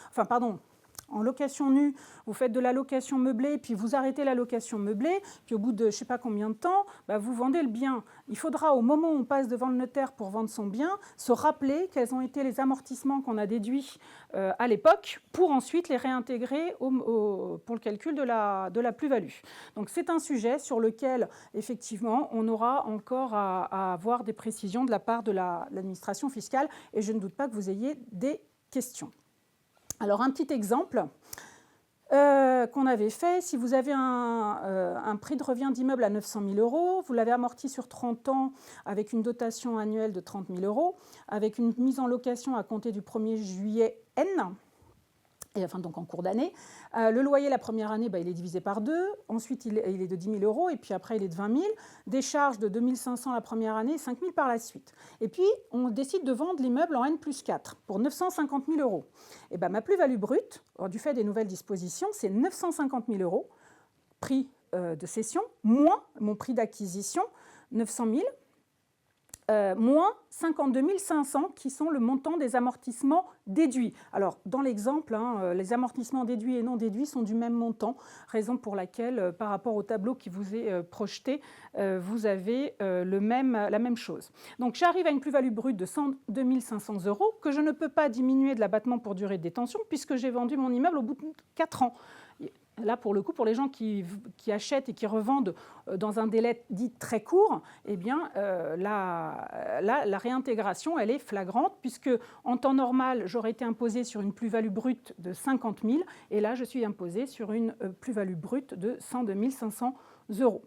en location nue, vous faites de la location meublée, puis vous arrêtez la location meublée, puis au bout de je ne sais pas combien de temps, vous vendez le bien. Il faudra, au moment où on passe devant le notaire pour vendre son bien, se rappeler quels ont été les amortissements qu'on a déduits à l'époque, pour ensuite les réintégrer pour le calcul de la plus-value. Donc c'est un sujet sur lequel, effectivement, on aura encore à avoir des précisions de la part de l'administration fiscale, et je ne doute pas que vous ayez des questions. Alors, un petit exemple qu'on avait fait, si vous avez un prix de revient d'immeuble à 900 000 €, vous l'avez amorti sur 30 ans avec une dotation annuelle de 30 000 €, avec une mise en location à compter du 1er juillet N, donc en cours d'année. Le loyer, la première année, il est divisé par 2. Ensuite, il est de 10 000 €. Et puis après, il est de 20 000. Des charges de 2 500 la première année et 5 000 par la suite. Et puis, on décide de vendre l'immeuble en N+4 pour 950 000 €. Et ma plus-value brute, du fait des nouvelles dispositions, c'est 950 000 €, prix de cession, moins mon prix d'acquisition, 900 000 €. Moins 52 500 qui sont le montant des amortissements déduits. Alors, dans l'exemple, les amortissements déduits et non déduits sont du même montant, raison pour laquelle, par rapport au tableau qui vous est projeté, vous avez la même chose. Donc, j'arrive à une plus-value brute de 102 500 € que je ne peux pas diminuer de l'abattement pour durée de détention puisque j'ai vendu mon immeuble au bout de 4 ans. Là, pour le coup, pour les gens qui achètent et qui revendent dans un délai dit très court, la réintégration, elle est flagrante, puisque en temps normal, j'aurais été imposée sur une plus-value brute de 50 000, et là, je suis imposée sur une plus-value brute de 102 500 €.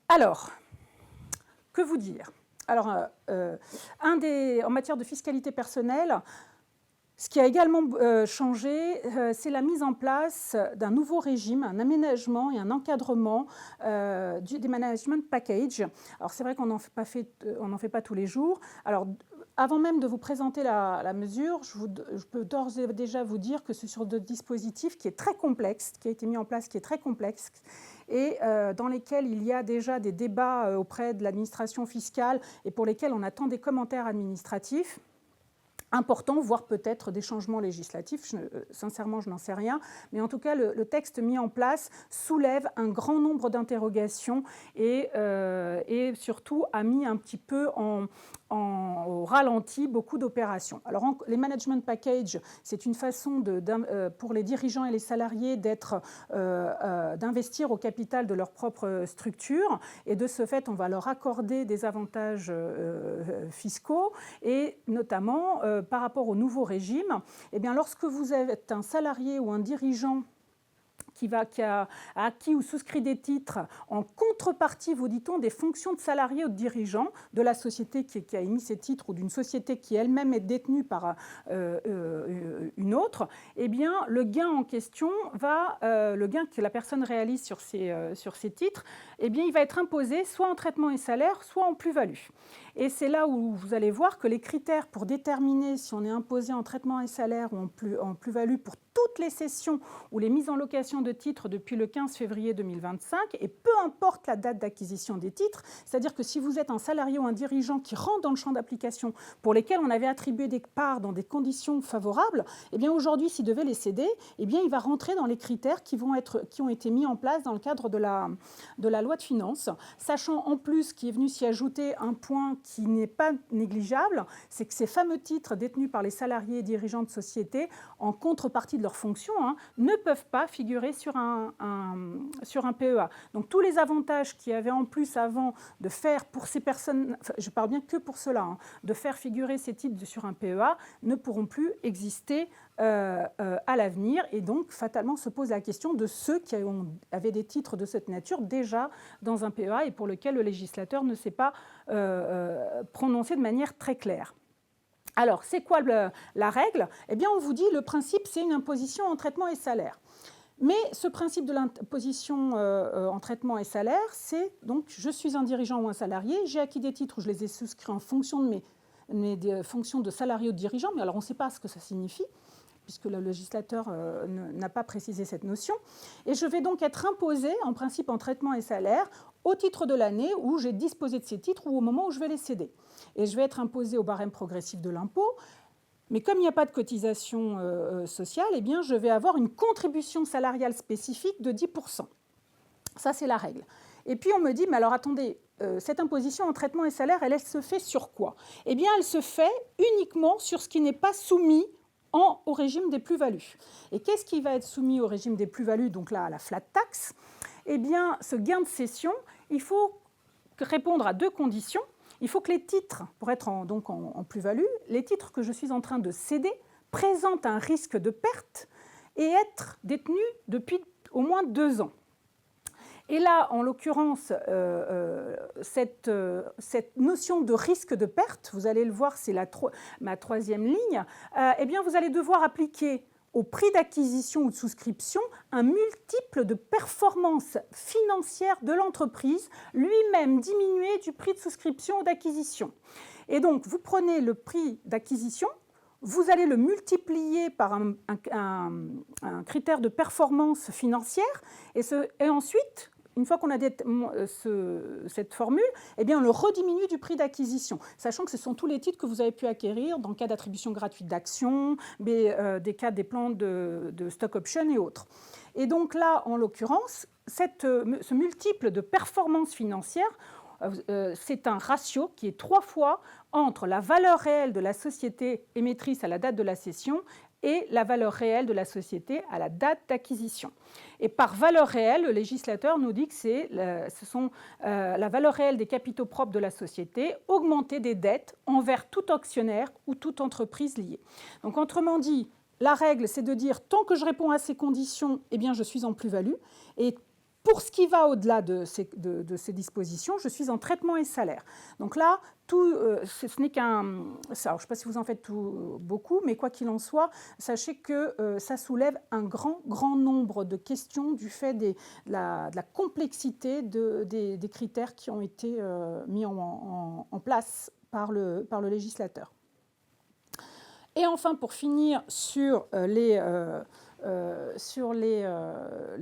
Alors, que vous dire? Alors, en matière de fiscalité personnelle, ce qui a également changé, c'est la mise en place d'un nouveau régime, un aménagement et un encadrement des management packages. Alors c'est vrai qu'on n'en fait pas tous les jours. Alors avant même de vous présenter la mesure, je peux d'ores et déjà vous dire que c'est sur des dispositifs qui est très complexe, qui a été mis en place, qui est très complexe, et dans lesquels il y a déjà des débats auprès de l'administration fiscale et pour lesquels on attend des commentaires administratifs importants, voire peut-être des changements législatifs. Sincèrement, je n'en sais rien. Mais en tout cas, le texte mis en place soulève un grand nombre d'interrogations et surtout a mis un petit peu au ralenti beaucoup d'opérations. Alors, les management packages, c'est une façon pour les dirigeants et les salariés d'investir au capital de leur propre structure. Et de ce fait, on va leur accorder des avantages fiscaux et notamment par rapport au nouveau régime, lorsque vous êtes un salarié ou un dirigeant a acquis ou souscrit des titres en contrepartie, vous dit-on, des fonctions de salarié ou de dirigeant de la société qui a émis ces titres ou d'une société qui elle-même est détenue par une autre, eh bien, le gain en question le gain que la personne réalise sur ces titres, eh bien, il va être imposé soit en traitement et salaire, soit en plus-value. Et c'est là où vous allez voir que les critères pour déterminer si on est imposé en traitement et salaire ou en plus-value pour toutes les cessions ou les mises en location de titres depuis le 15 février 2025, et peu importe la date d'acquisition des titres, c'est-à-dire que si vous êtes un salarié ou un dirigeant qui rentre dans le champ d'application pour lesquels on avait attribué des parts dans des conditions favorables, eh bien aujourd'hui, s'il devait les céder, eh bien il va rentrer dans les critères qui ont été mis en place dans le cadre de la loi de finances, sachant en plus qu'il est venu s'y ajouter un point qui n'est pas négligeable, c'est que ces fameux titres détenus par les salariés et dirigeants de société, en contrepartie de leurs fonctions, ne peuvent pas figurer sur un PEA. Donc tous les avantages qu'il y avait en plus avant de faire pour ces personnes, enfin, je parle bien que pour cela, de faire figurer ces titres sur un PEA, ne pourront plus exister à l'avenir, et donc fatalement se pose la question de ceux qui avaient des titres de cette nature déjà dans un PEA et pour lequel le législateur ne s'est pas prononcé de manière très claire. Alors, c'est quoi la règle ? Eh bien, on vous dit, le principe, c'est une imposition en traitement et salaire. Mais ce principe de l'imposition en traitement et salaire, c'est donc, je suis un dirigeant ou un salarié, j'ai acquis des titres, je les ai souscrits en fonction de mes fonctions de salarié ou de dirigeant, mais alors on ne sait pas ce que ça signifie, puisque le législateur n'a pas précisé cette notion. Et je vais donc être imposé, en principe, en traitement et salaire, au titre de l'année où j'ai disposé de ces titres ou au moment où je vais les céder. Et je vais être imposé au barème progressif de l'impôt. Mais comme il n'y a pas de cotisation sociale, eh bien, je vais avoir une contribution salariale spécifique de 10%. Ça, c'est la règle. Et puis, on me dit, mais alors attendez, cette imposition en traitement et salaire, elle se fait sur quoi ? Eh bien, elle se fait uniquement sur ce qui n'est pas soumis au régime des plus-values. Et qu'est-ce qui va être soumis au régime des plus-values, donc là, à la flat tax ? Eh bien, ce gain de cession, il faut répondre à deux conditions. Il faut que les titres, pour être en plus-value, les titres que je suis en train de céder présentent un risque de perte et être détenus depuis au moins 2 ans. Et là, en l'occurrence, cette notion de risque de perte, vous allez le voir, c'est ma troisième ligne, eh bien, vous allez devoir appliquer au prix d'acquisition ou de souscription un multiple de performance financière de l'entreprise, lui-même diminué du prix de souscription ou d'acquisition. Et donc, vous prenez le prix d'acquisition, vous allez le multiplier par un critère de performance financière, et ensuite, une fois qu'on a cette formule, eh bien, on le rediminue du prix d'acquisition, sachant que ce sont tous les titres que vous avez pu acquérir dans le cas d'attribution gratuite d'actions, des cas des plans de stock option et autres. Et donc là, en l'occurrence, ce multiple de performance financière, c'est un ratio qui est 3 fois entre la valeur réelle de la société émettrice à la date de la cession et la valeur réelle de la société à la date d'acquisition. Et par valeur réelle, le législateur nous dit que ce sont la valeur réelle des capitaux propres de la société augmentée des dettes envers tout actionnaire ou toute entreprise liée. Donc, autrement dit, la règle, c'est de dire tant que je réponds à ces conditions, eh bien, je suis en plus-value. Et pour ce qui va au-delà de ces dispositions, je suis en traitement et salaire. Donc là, ce n'est qu'un... Je ne sais pas si vous en faites beaucoup, mais quoi qu'il en soit, sachez que ça soulève un grand nombre de questions du fait de la complexité des critères qui ont été mis en place par le législateur. Et enfin, pour finir sur les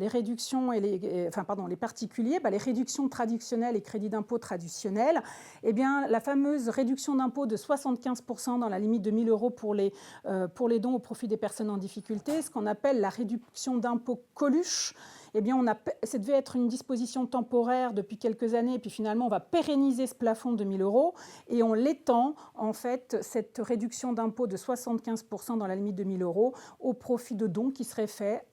réductions et les particuliers, les réductions traditionnelles et crédits d'impôt traditionnels, eh bien, la fameuse réduction d'impôt de 75% dans la limite de 1 000 € pour les dons au profit des personnes en difficulté, ce qu'on appelle la réduction d'impôt Coluche. Eh bien, ça devait être une disposition temporaire depuis quelques années, et puis finalement, on va pérenniser ce plafond de 1 000 € et on l'étend, en fait, cette réduction d'impôt de 75% dans la limite de 1 000 € au profit de dons qui seraient faits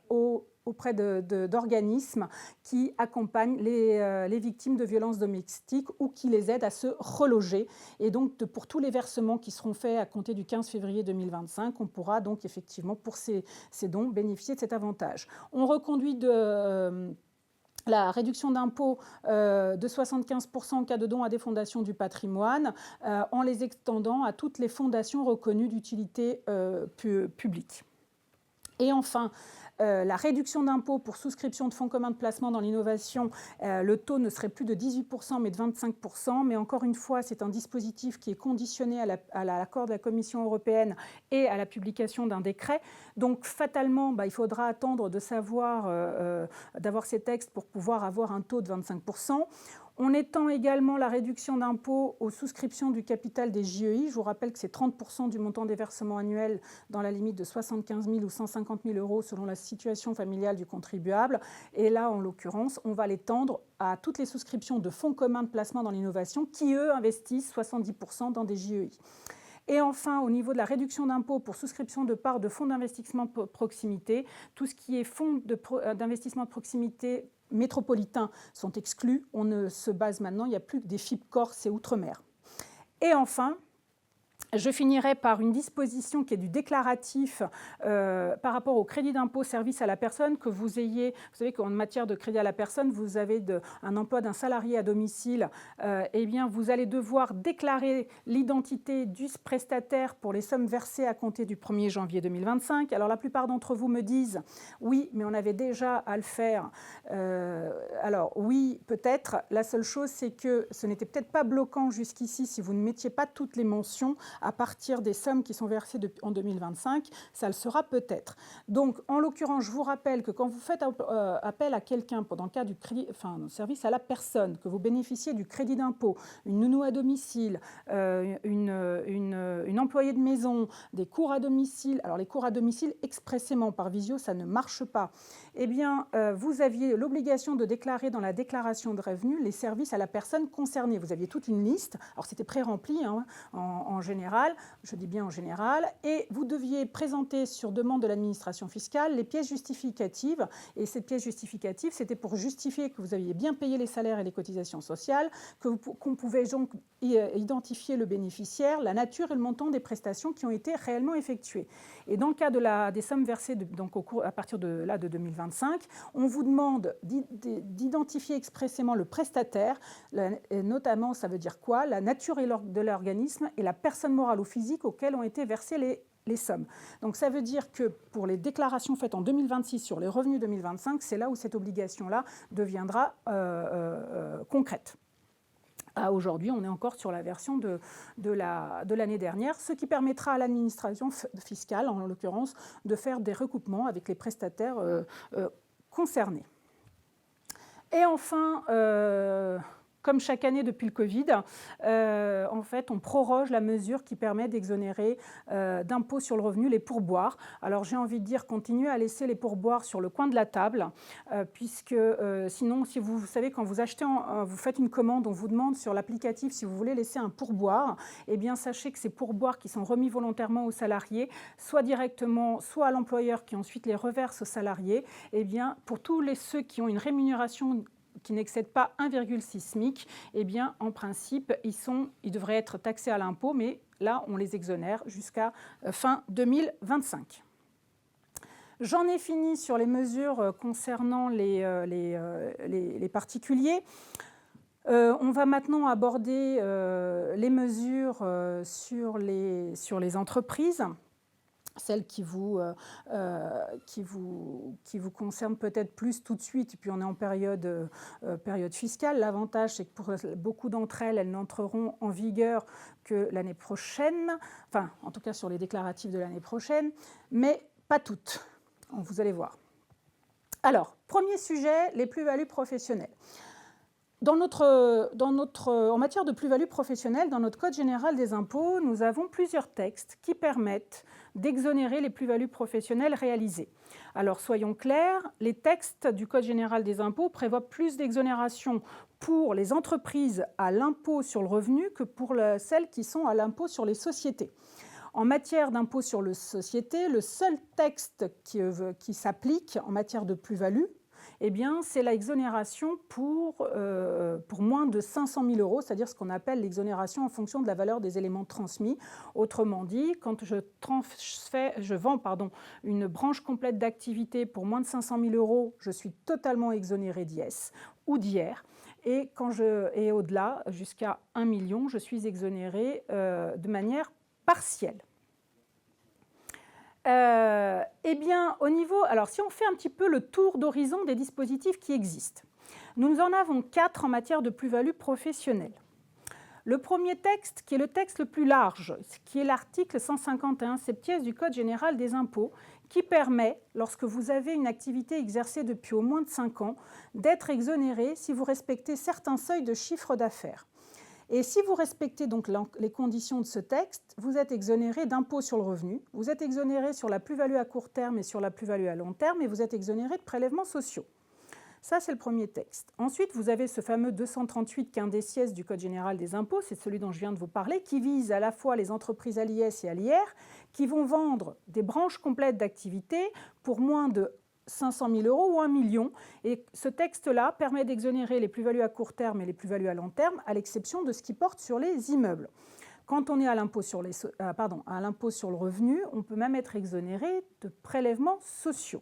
aux auprès d'organismes qui accompagnent les victimes de violences domestiques ou qui les aident à se reloger. Et donc, pour tous les versements qui seront faits à compter du 15 février 2025, on pourra donc effectivement, pour ces dons, bénéficier de cet avantage. On reconduit la réduction d'impôt de 75% en cas de dons à des fondations du patrimoine, en les extendant à toutes les fondations reconnues d'utilité publique. Et enfin, la réduction d'impôt pour souscription de fonds communs de placement dans l'innovation, le taux ne serait plus de 18% mais de 25%. Mais encore une fois, c'est un dispositif qui est conditionné à l'accord de la Commission européenne et à la publication d'un décret. Donc fatalement, il faudra attendre de savoir, d'avoir ces textes pour pouvoir avoir un taux de 25%. On étend également la réduction d'impôt aux souscriptions du capital des JEI. Je vous rappelle que c'est 30% du montant des versements annuels dans la limite de 75 000 ou 150 000 euros selon la situation familiale du contribuable. Et là, en l'occurrence, on va l'étendre à toutes les souscriptions de fonds communs de placement dans l'innovation qui, eux, investissent 70% dans des JEI. Et enfin, au niveau de la réduction d'impôt pour souscription de parts de fonds d'investissement de proximité, tout ce qui est fonds d'investissement de proximité métropolitains sont exclus. On ne se base maintenant, il n'y a plus que des FIP Corse et Outre-mer. Et enfin, je finirai par une disposition qui est du déclaratif par rapport au crédit d'impôt service à la personne que vous ayez. Vous savez qu'en matière de crédit à la personne, vous avez un emploi d'un salarié à domicile. Eh bien, vous allez devoir déclarer l'identité du prestataire pour les sommes versées à compter du 1er janvier 2025. Alors, la plupart d'entre vous me disent « Oui, mais on avait déjà à le faire. » Alors, oui, peut-être. La seule chose, c'est que ce n'était peut-être pas bloquant jusqu'ici si vous ne mettiez pas toutes les mentions à partir des sommes qui sont versées en 2025, ça le sera peut-être. Donc, en l'occurrence, je vous rappelle que quand vous faites appel à quelqu'un dans le cas du service à la personne, que vous bénéficiez du crédit d'impôt, une nounou à domicile, une employée de maison, des cours à domicile, alors les cours à domicile expressément par visio, ça ne marche pas, eh bien, vous aviez l'obligation de déclarer dans la déclaration de revenus les services à la personne concernée. Vous aviez toute une liste, alors c'était pré-rempli en général, je dis bien en général, et vous deviez présenter sur demande de l'administration fiscale les pièces justificatives. Et cette pièce justificative, c'était pour justifier que vous aviez bien payé les salaires et les cotisations sociales, qu'on pouvait donc identifier le bénéficiaire, la nature et le montant des prestations qui ont été réellement effectuées. Et dans le cas des sommes versées donc à partir de 2025, on vous demande d'identifier expressément le prestataire, notamment, ça veut dire quoi? La nature de l'organisme et la personne morale ou physique auxquelles ont été versées les sommes. Donc ça veut dire que pour les déclarations faites en 2026 sur les revenus 2025, c'est là où cette obligation-là deviendra concrète. Aujourd'hui, on est encore sur la version de l'année dernière, ce qui permettra à l'administration fiscale, en l'occurrence, de faire des recoupements avec les prestataires concernés. Et enfin, comme chaque année depuis le Covid, en fait, on proroge la mesure qui permet d'exonérer d'impôt sur le revenu les pourboires. Alors, j'ai envie de dire, continuez à laisser les pourboires sur le coin de la table, puisque sinon, si vous savez, quand vous achetez, vous faites une commande, on vous demande sur l'applicatif si vous voulez laisser un pourboire, eh bien, sachez que ces pourboires qui sont remis volontairement aux salariés, soit directement, soit à l'employeur qui ensuite les reverse aux salariés, eh bien, pour tous ceux qui ont une rémunération qui n'excèdent pas 1,6 SMIC, eh bien, en principe, ils devraient être taxés à l'impôt, mais là, on les exonère jusqu'à fin 2025. J'en ai fini sur les mesures concernant les particuliers. On va maintenant aborder les mesures sur les entreprises, celles qui vous concernent peut-être plus tout de suite, et puis on est en période fiscale. L'avantage, c'est que pour beaucoup d'entre elles, elles n'entreront en vigueur que l'année prochaine, enfin, en tout cas sur les déclaratifs de l'année prochaine, mais pas toutes, vous allez voir. Alors, premier sujet, les plus-values professionnelles. En matière de plus-value professionnelle, dans notre Code général des impôts, nous avons plusieurs textes qui permettent d'exonérer les plus-values professionnelles réalisées. Alors, soyons clairs, les textes du Code général des impôts prévoient plus d'exonération pour les entreprises à l'impôt sur le revenu que pour celles qui sont à l'impôt sur les sociétés. En matière d'impôt sur les sociétés, le seul texte qui s'applique en matière de plus-value, eh bien, c'est l'exonération pour moins de 500 000 euros, c'est-à-dire ce qu'on appelle l'exonération en fonction de la valeur des éléments transmis. Autrement dit, quand je vends une branche complète d'activité pour moins de 500 000 euros, je suis totalement exonéré d'IS ou d'IR. Et au-delà, jusqu'à 1 million, je suis exonéré de manière partielle. Eh bien, alors, si on fait un petit peu le tour d'horizon des dispositifs qui existent, nous en avons 4 en matière de plus-value professionnelle. Le premier texte, qui est le texte le plus large, qui est l'article 151 septies du Code général des impôts, qui permet, lorsque vous avez une activité exercée depuis au moins de 5 ans, d'être exonéré si vous respectez certains seuils de chiffre d'affaires. Et si vous respectez donc les conditions de ce texte, vous êtes exonéré d'impôt sur le revenu, vous êtes exonéré sur la plus-value à court terme et sur la plus-value à long terme, et vous êtes exonéré de prélèvements sociaux. Ça, c'est le premier texte. Ensuite, vous avez ce fameux 238 quindecies du Code général des impôts, c'est celui dont je viens de vous parler, qui vise à la fois les entreprises à l'IS et à l'IR, qui vont vendre des branches complètes d'activité pour moins de 500 000 euros ou 1 million. Et ce texte-là permet d'exonérer les plus-values à court terme et les plus-values à long terme, à l'exception de ce qui porte sur les immeubles. Quand on est à l'impôt sur le revenu, on peut même être exonéré de prélèvements sociaux.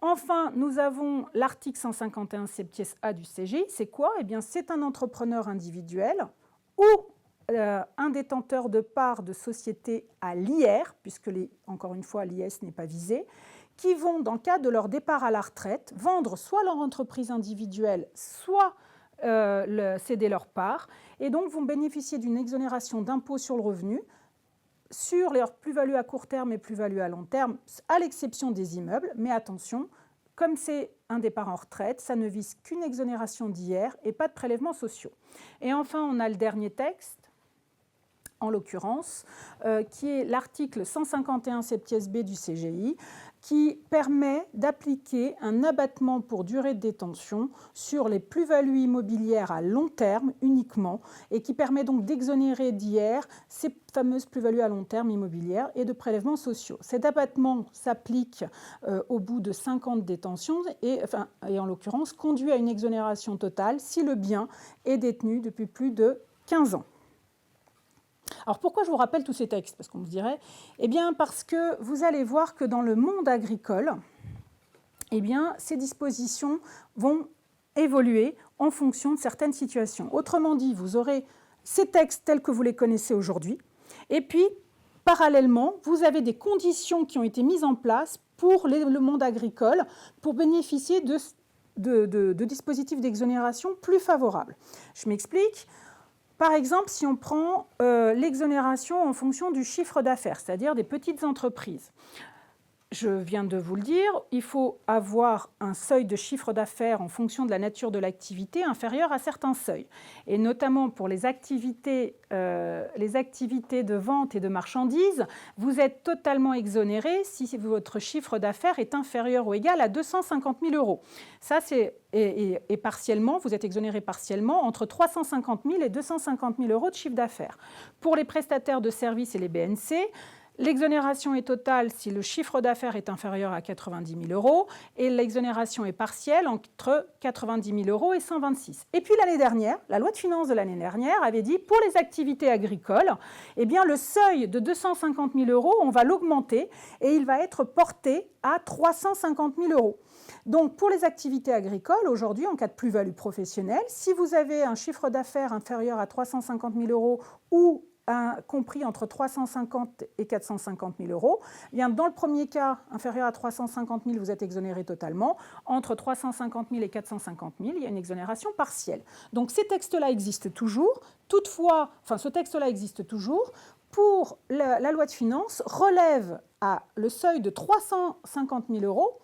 Enfin, nous avons l'article 151 septies A du CGI. C'est quoi ? Eh bien, c'est un entrepreneur individuel ou un détenteur de parts de société à l'IR, puisque, encore une fois, l'IS n'est pas visé, qui vont, dans le cadre de leur départ à la retraite, vendre soit leur entreprise individuelle, soit céder leur part, et donc vont bénéficier d'une exonération d'impôt sur le revenu sur leurs plus-values à court terme et plus-values à long terme, à l'exception des immeubles. Mais attention, comme c'est un départ en retraite, ça ne vise qu'une exonération d'IR et pas de prélèvements sociaux. Et enfin, on a le dernier texte, en l'occurrence, qui est l'article 151 septies B du CGI, qui permet d'appliquer un abattement pour durée de détention sur les plus-values immobilières à long terme uniquement, et qui permet donc d'exonérer d'IR ces fameuses plus-values à long terme immobilières et de prélèvements sociaux. Cet abattement s'applique au bout de 5 ans de détention et en l'occurrence conduit à une exonération totale si le bien est détenu depuis plus de 15 ans. Alors pourquoi je vous rappelle tous ces textes ? Parce qu'on me dirait, eh bien parce que vous allez voir que dans le monde agricole, eh bien, ces dispositions vont évoluer en fonction de certaines situations. Autrement dit, vous aurez ces textes tels que vous les connaissez aujourd'hui, et puis parallèlement, vous avez des conditions qui ont été mises en place pour le monde agricole pour bénéficier de dispositifs d'exonération plus favorables. Je m'explique. Par exemple, si on prend l'exonération en fonction du chiffre d'affaires, c'est-à-dire des petites entreprises. Je viens de vous le dire, il faut avoir un seuil de chiffre d'affaires en fonction de la nature de l'activité inférieur à certains seuils. Et notamment pour les activités de vente et de marchandises, vous êtes totalement exonéré si votre chiffre d'affaires est inférieur ou égal à 250 000 euros. Ça, et partiellement, vous êtes exonéré partiellement entre 350 000 et 250 000 euros de chiffre d'affaires. Pour les prestataires de services et les BNC, l'exonération est totale si le chiffre d'affaires est inférieur à 90 000 euros et l'exonération est partielle entre 90 000 euros et 126. Et puis l'année dernière, la loi de finances de l'année dernière avait dit pour les activités agricoles, eh bien, le seuil de 250 000 euros, on va l'augmenter et il va être porté à 350 000 euros. Donc pour les activités agricoles, aujourd'hui, en cas de plus-value professionnelle, si vous avez un chiffre d'affaires inférieur à 350 000 euros ou compris entre 350 et 450 000 euros. Bien, dans le premier cas, inférieur à 350 000, vous êtes exonéré totalement. Entre 350 000 et 450 000, il y a une exonération partielle. Donc ces textes-là existent toujours. Toutefois, ce texte-là existe toujours. Pour la loi de finances, relève le seuil de 350 000 euros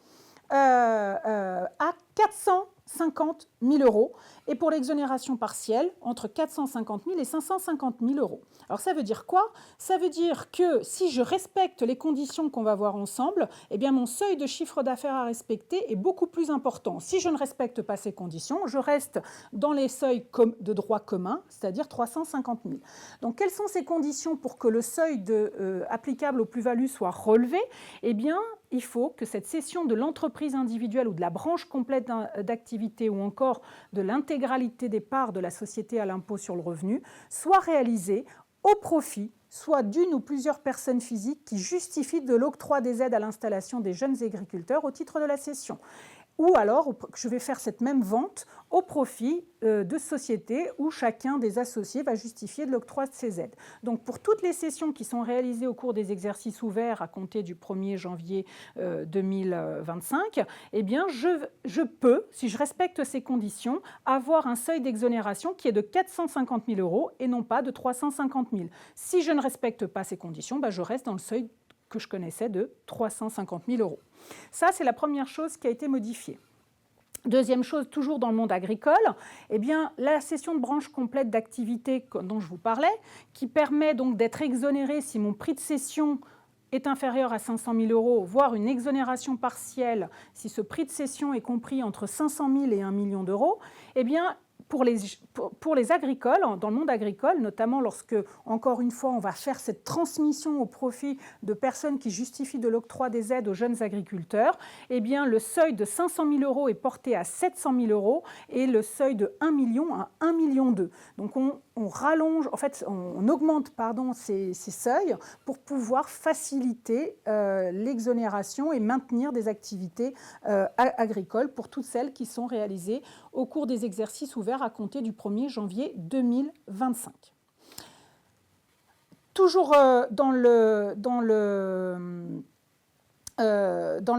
à 450 000 euros, et pour l'exonération partielle, entre 450 000 et 550 000 euros. Alors ça veut dire quoi? Ça veut dire que si je respecte les conditions qu'on va voir ensemble, eh bien mon seuil de chiffre d'affaires à respecter est beaucoup plus important. Si je ne respecte pas ces conditions, je reste dans les seuils de droit commun, c'est-à-dire 350 000. Donc quelles sont ces conditions pour que le seuil applicable aux plus-values soit relevé? Eh bien, il faut que cette cession de l'entreprise individuelle ou de la branche complète d'activité ou encore de l'intégralité des parts de la société à l'impôt sur le revenu soit réalisée au profit soit d'une ou plusieurs personnes physiques qui justifient de l'octroi des aides à l'installation des jeunes agriculteurs au titre de la cession. Ou alors, je vais faire cette même vente au profit de sociétés où chacun des associés va justifier de l'octroi de ces aides. Donc, pour toutes les cessions qui sont réalisées au cours des exercices ouverts à compter du 1er janvier 2025, eh bien, je peux, si je respecte ces conditions, avoir un seuil d'exonération qui est de 450 000 euros et non pas de 350 000. Si je ne respecte pas ces conditions, je reste dans le seuil que je connaissais de 350 000 euros. Ça, c'est la première chose qui a été modifiée. Deuxième chose, toujours dans le monde agricole, eh bien, la cession de branche complète d'activité dont je vous parlais, qui permet donc d'être exonéré si mon prix de cession est inférieur à 500 000 euros, voire une exonération partielle si ce prix de cession est compris entre 500 000 et 1 million d'euros, eh bien, pour les agricoles, dans le monde agricole, notamment lorsque, encore une fois, on va faire cette transmission au profit de personnes qui justifient de l'octroi des aides aux jeunes agriculteurs, eh bien, le seuil de 500 000 euros est porté à 700 000 euros et le seuil de 1 million à 1 million 2. Donc, on rallonge, en fait, on augmente ces seuils pour pouvoir faciliter l'exonération et maintenir des activités agricoles pour toutes celles qui sont réalisées au cours des exercices ouverts à compter du 1er janvier 2025. Toujours dans le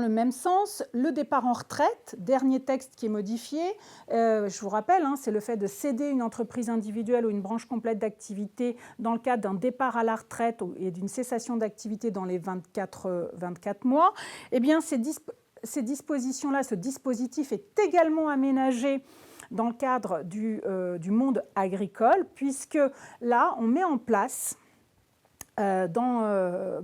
même sens, le départ en retraite, dernier texte qui est modifié, je vous rappelle, c'est le fait de céder une entreprise individuelle ou une branche complète d'activité dans le cadre d'un départ à la retraite et d'une cessation d'activité dans les 24 mois. Eh bien, ces dispositions-là, ce dispositif est également aménagé dans le cadre du monde agricole, puisque là, on met en place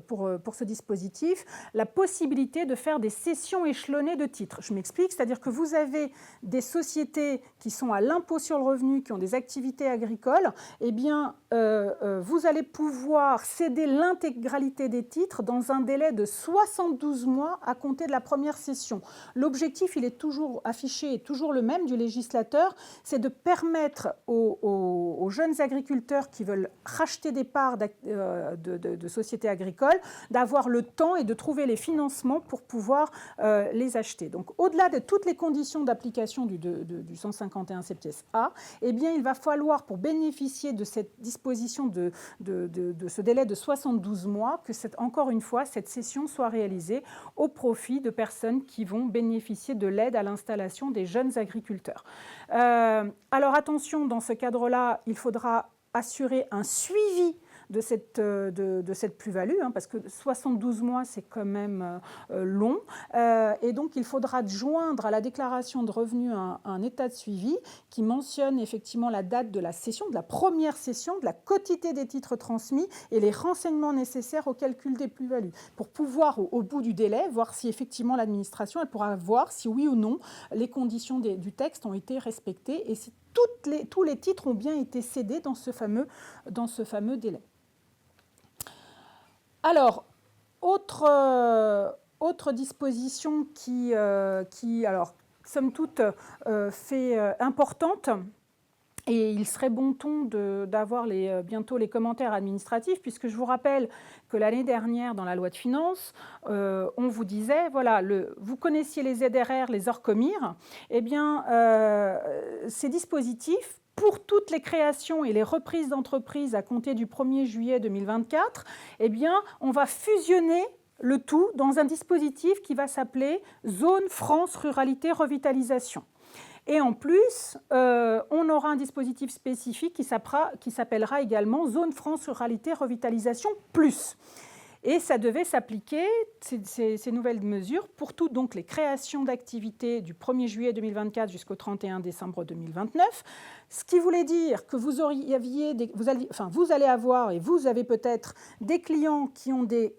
pour ce dispositif, la possibilité de faire des cessions échelonnées de titres. Je m'explique, c'est-à-dire que vous avez des sociétés qui sont à l'impôt sur le revenu, qui ont des activités agricoles, eh bien, vous allez pouvoir céder l'intégralité des titres dans un délai de 72 mois à compter de la première cession. L'objectif, il est toujours affiché, est toujours le même du législateur, c'est de permettre aux jeunes agriculteurs qui veulent racheter des parts de sociétés agricoles, d'avoir le temps et de trouver les financements pour pouvoir les acheter. Donc, au-delà de toutes les conditions d'application du 151 septies A, eh bien, il va falloir, pour bénéficier de cette disposition de ce délai de 72 mois, que encore une fois, cette cession soit réalisée au profit de personnes qui vont bénéficier de l'aide à l'installation des jeunes agriculteurs. Alors, attention, dans ce cadre-là, il faudra assurer un suivi de cette plus-value, parce que 72 mois, c'est quand même long. Et donc, il faudra joindre à la déclaration de revenus un état de suivi qui mentionne effectivement la date de la cession, de la première cession, de la quotité des titres transmis et les renseignements nécessaires au calcul des plus-values, pour pouvoir, au bout du délai, voir si effectivement l'administration elle pourra voir si oui ou non les conditions du texte ont été respectées et si tous les titres ont bien été cédés dans ce fameux délai. Alors, autre disposition qui alors, somme toute, fait importante, et il serait bon ton d'avoir bientôt les commentaires administratifs, puisque je vous rappelle que l'année dernière, dans la loi de finances, on vous disait, voilà, vous connaissiez les ZRR, les ORCOMIR, eh bien, ces dispositifs, pour toutes les créations et les reprises d'entreprises à compter du 1er juillet 2024, eh bien, on va fusionner le tout dans un dispositif qui va s'appeler Zone France Ruralité Revitalisation. Et en plus, on aura un dispositif spécifique qui s'appellera également Zone France Ruralité Revitalisation Plus. Et ça devait s'appliquer, ces nouvelles mesures, pour toutes donc les créations d'activités du 1er juillet 2024 jusqu'au 31 décembre 2029, ce qui voulait dire que vous allez avoir, et vous avez peut-être des clients qui ont des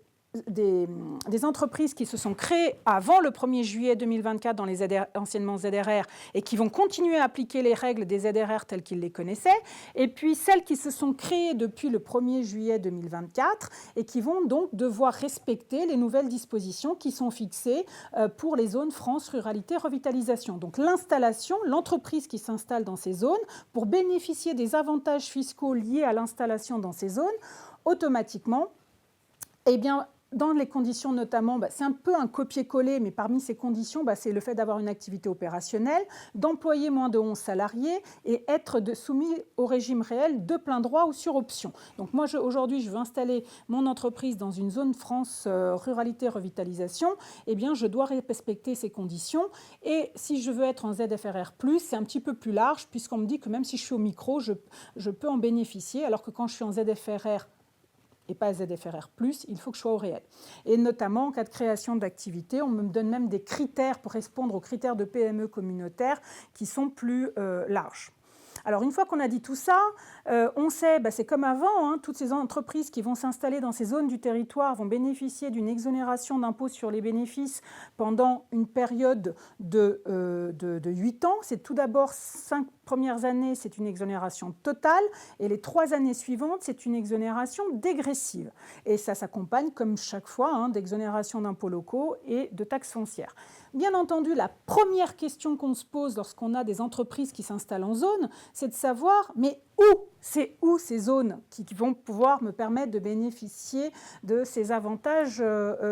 entreprises qui se sont créées avant le 1er juillet 2024 dans les anciennement ZRR et qui vont continuer à appliquer les règles des ZRR telles qu'ils les connaissaient, et puis celles qui se sont créées depuis le 1er juillet 2024 et qui vont donc devoir respecter les nouvelles dispositions qui sont fixées pour les zones France Ruralité Revitalisation. Donc l'installation, l'entreprise qui s'installe dans ces zones, pour bénéficier des avantages fiscaux liés à l'installation dans ces zones, automatiquement, eh bien, dans les conditions notamment, c'est un peu un copier-coller, mais parmi ces conditions, c'est le fait d'avoir une activité opérationnelle, d'employer moins de 11 salariés et être soumis au régime réel de plein droit ou sur option. Donc moi, aujourd'hui, je veux installer mon entreprise dans une zone France Ruralité Revitalisation, eh bien, je dois respecter ces conditions. Et si je veux être en ZFRR+, c'est un petit peu plus large, puisqu'on me dit que même si je suis au micro, je peux en bénéficier, alors que quand je suis en ZFRR et pas ZFRR+, il faut que je sois au réel. Et notamment, en cas de création d'activité, on me donne même des critères pour répondre aux critères de PME communautaire qui sont plus larges. Alors, une fois qu'on a dit tout ça, on sait, c'est comme avant, toutes ces entreprises qui vont s'installer dans ces zones du territoire vont bénéficier d'une exonération d'impôt sur les bénéfices pendant une période de 8 ans. C'est tout d'abord 5 premières années, c'est une exonération totale, et les 3 années suivantes, c'est une exonération dégressive. Et ça s'accompagne, comme chaque fois, d'exonération d'impôts locaux et de taxes foncières. Bien entendu, la première question qu'on se pose lorsqu'on a des entreprises qui s'installent en zone, c'est de savoir, mais où ces zones qui vont pouvoir me permettre de bénéficier de ces avantages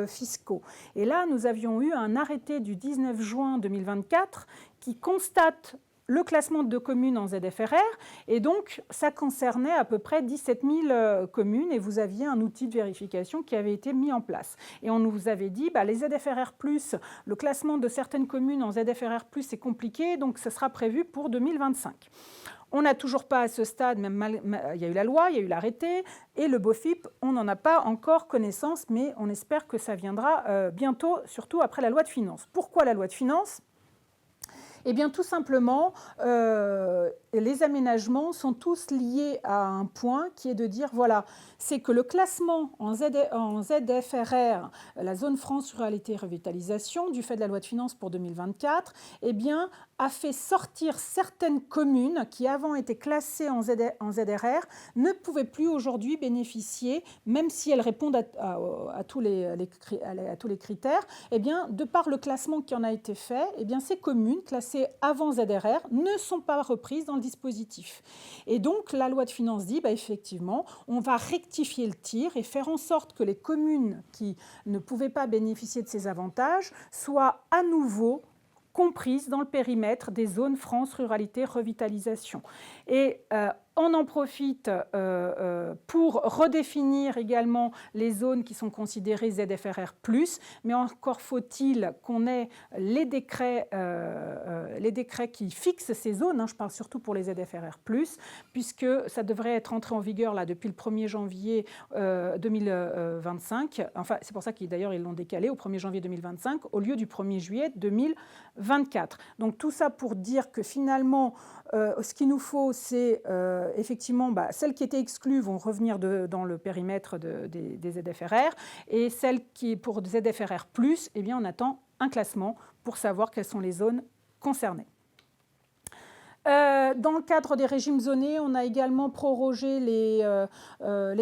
fiscaux. Et là, nous avions eu un arrêté du 19 juin 2024 qui constate le classement de communes en ZFRR, et donc ça concernait à peu près 17 000 communes, et vous aviez un outil de vérification qui avait été mis en place. Et on vous avait dit, les ZFRR+, le classement de certaines communes en ZFRR+, c'est compliqué, donc ce sera prévu pour 2025. On n'a toujours pas à ce stade, il y a eu la loi, il y a eu l'arrêté, et le BOFIP, on n'en a pas encore connaissance, mais on espère que ça viendra bientôt, surtout après la loi de finances. Pourquoi la loi de finances ? Eh bien, tout simplement, les aménagements sont tous liés à un point qui est de dire, voilà, c'est que le classement en ZFRR, la zone France Ruralité Revitalisation, du fait de la loi de finances pour 2024, eh bien, a fait sortir certaines communes qui avant étaient classées en ZRR, ne pouvaient plus aujourd'hui bénéficier, même si elles répondent à tous les critères, eh bien, de par le classement qui en a été fait, eh bien, ces communes classées avant ZRR ne sont pas reprises dans le dispositif. Et donc, la loi de finances dit, effectivement, on va rectifier le tir et faire en sorte que les communes qui ne pouvaient pas bénéficier de ces avantages soient à nouveau comprises dans le périmètre des zones France Ruralité Revitalisation. Et on en profite pour redéfinir également les zones qui sont considérées ZFRR+, mais encore faut-il qu'on ait les décrets qui fixent ces zones, je parle surtout pour les ZFRR+, puisque ça devrait être entré en vigueur là, depuis le 1er janvier 2025. Enfin, c'est pour ça qu'ils l'ont décalé au 1er janvier 2025 au lieu du 1er juillet 2024. Donc tout ça pour dire que finalement, ce qu'il nous faut, c'est effectivement, celles qui étaient exclues vont revenir dans le périmètre des ZFRR, et celles qui, pour ZFRR+, eh bien, on attend un classement pour savoir quelles sont les zones concernées. Dans le cadre des régimes zonés, on a également prorogé les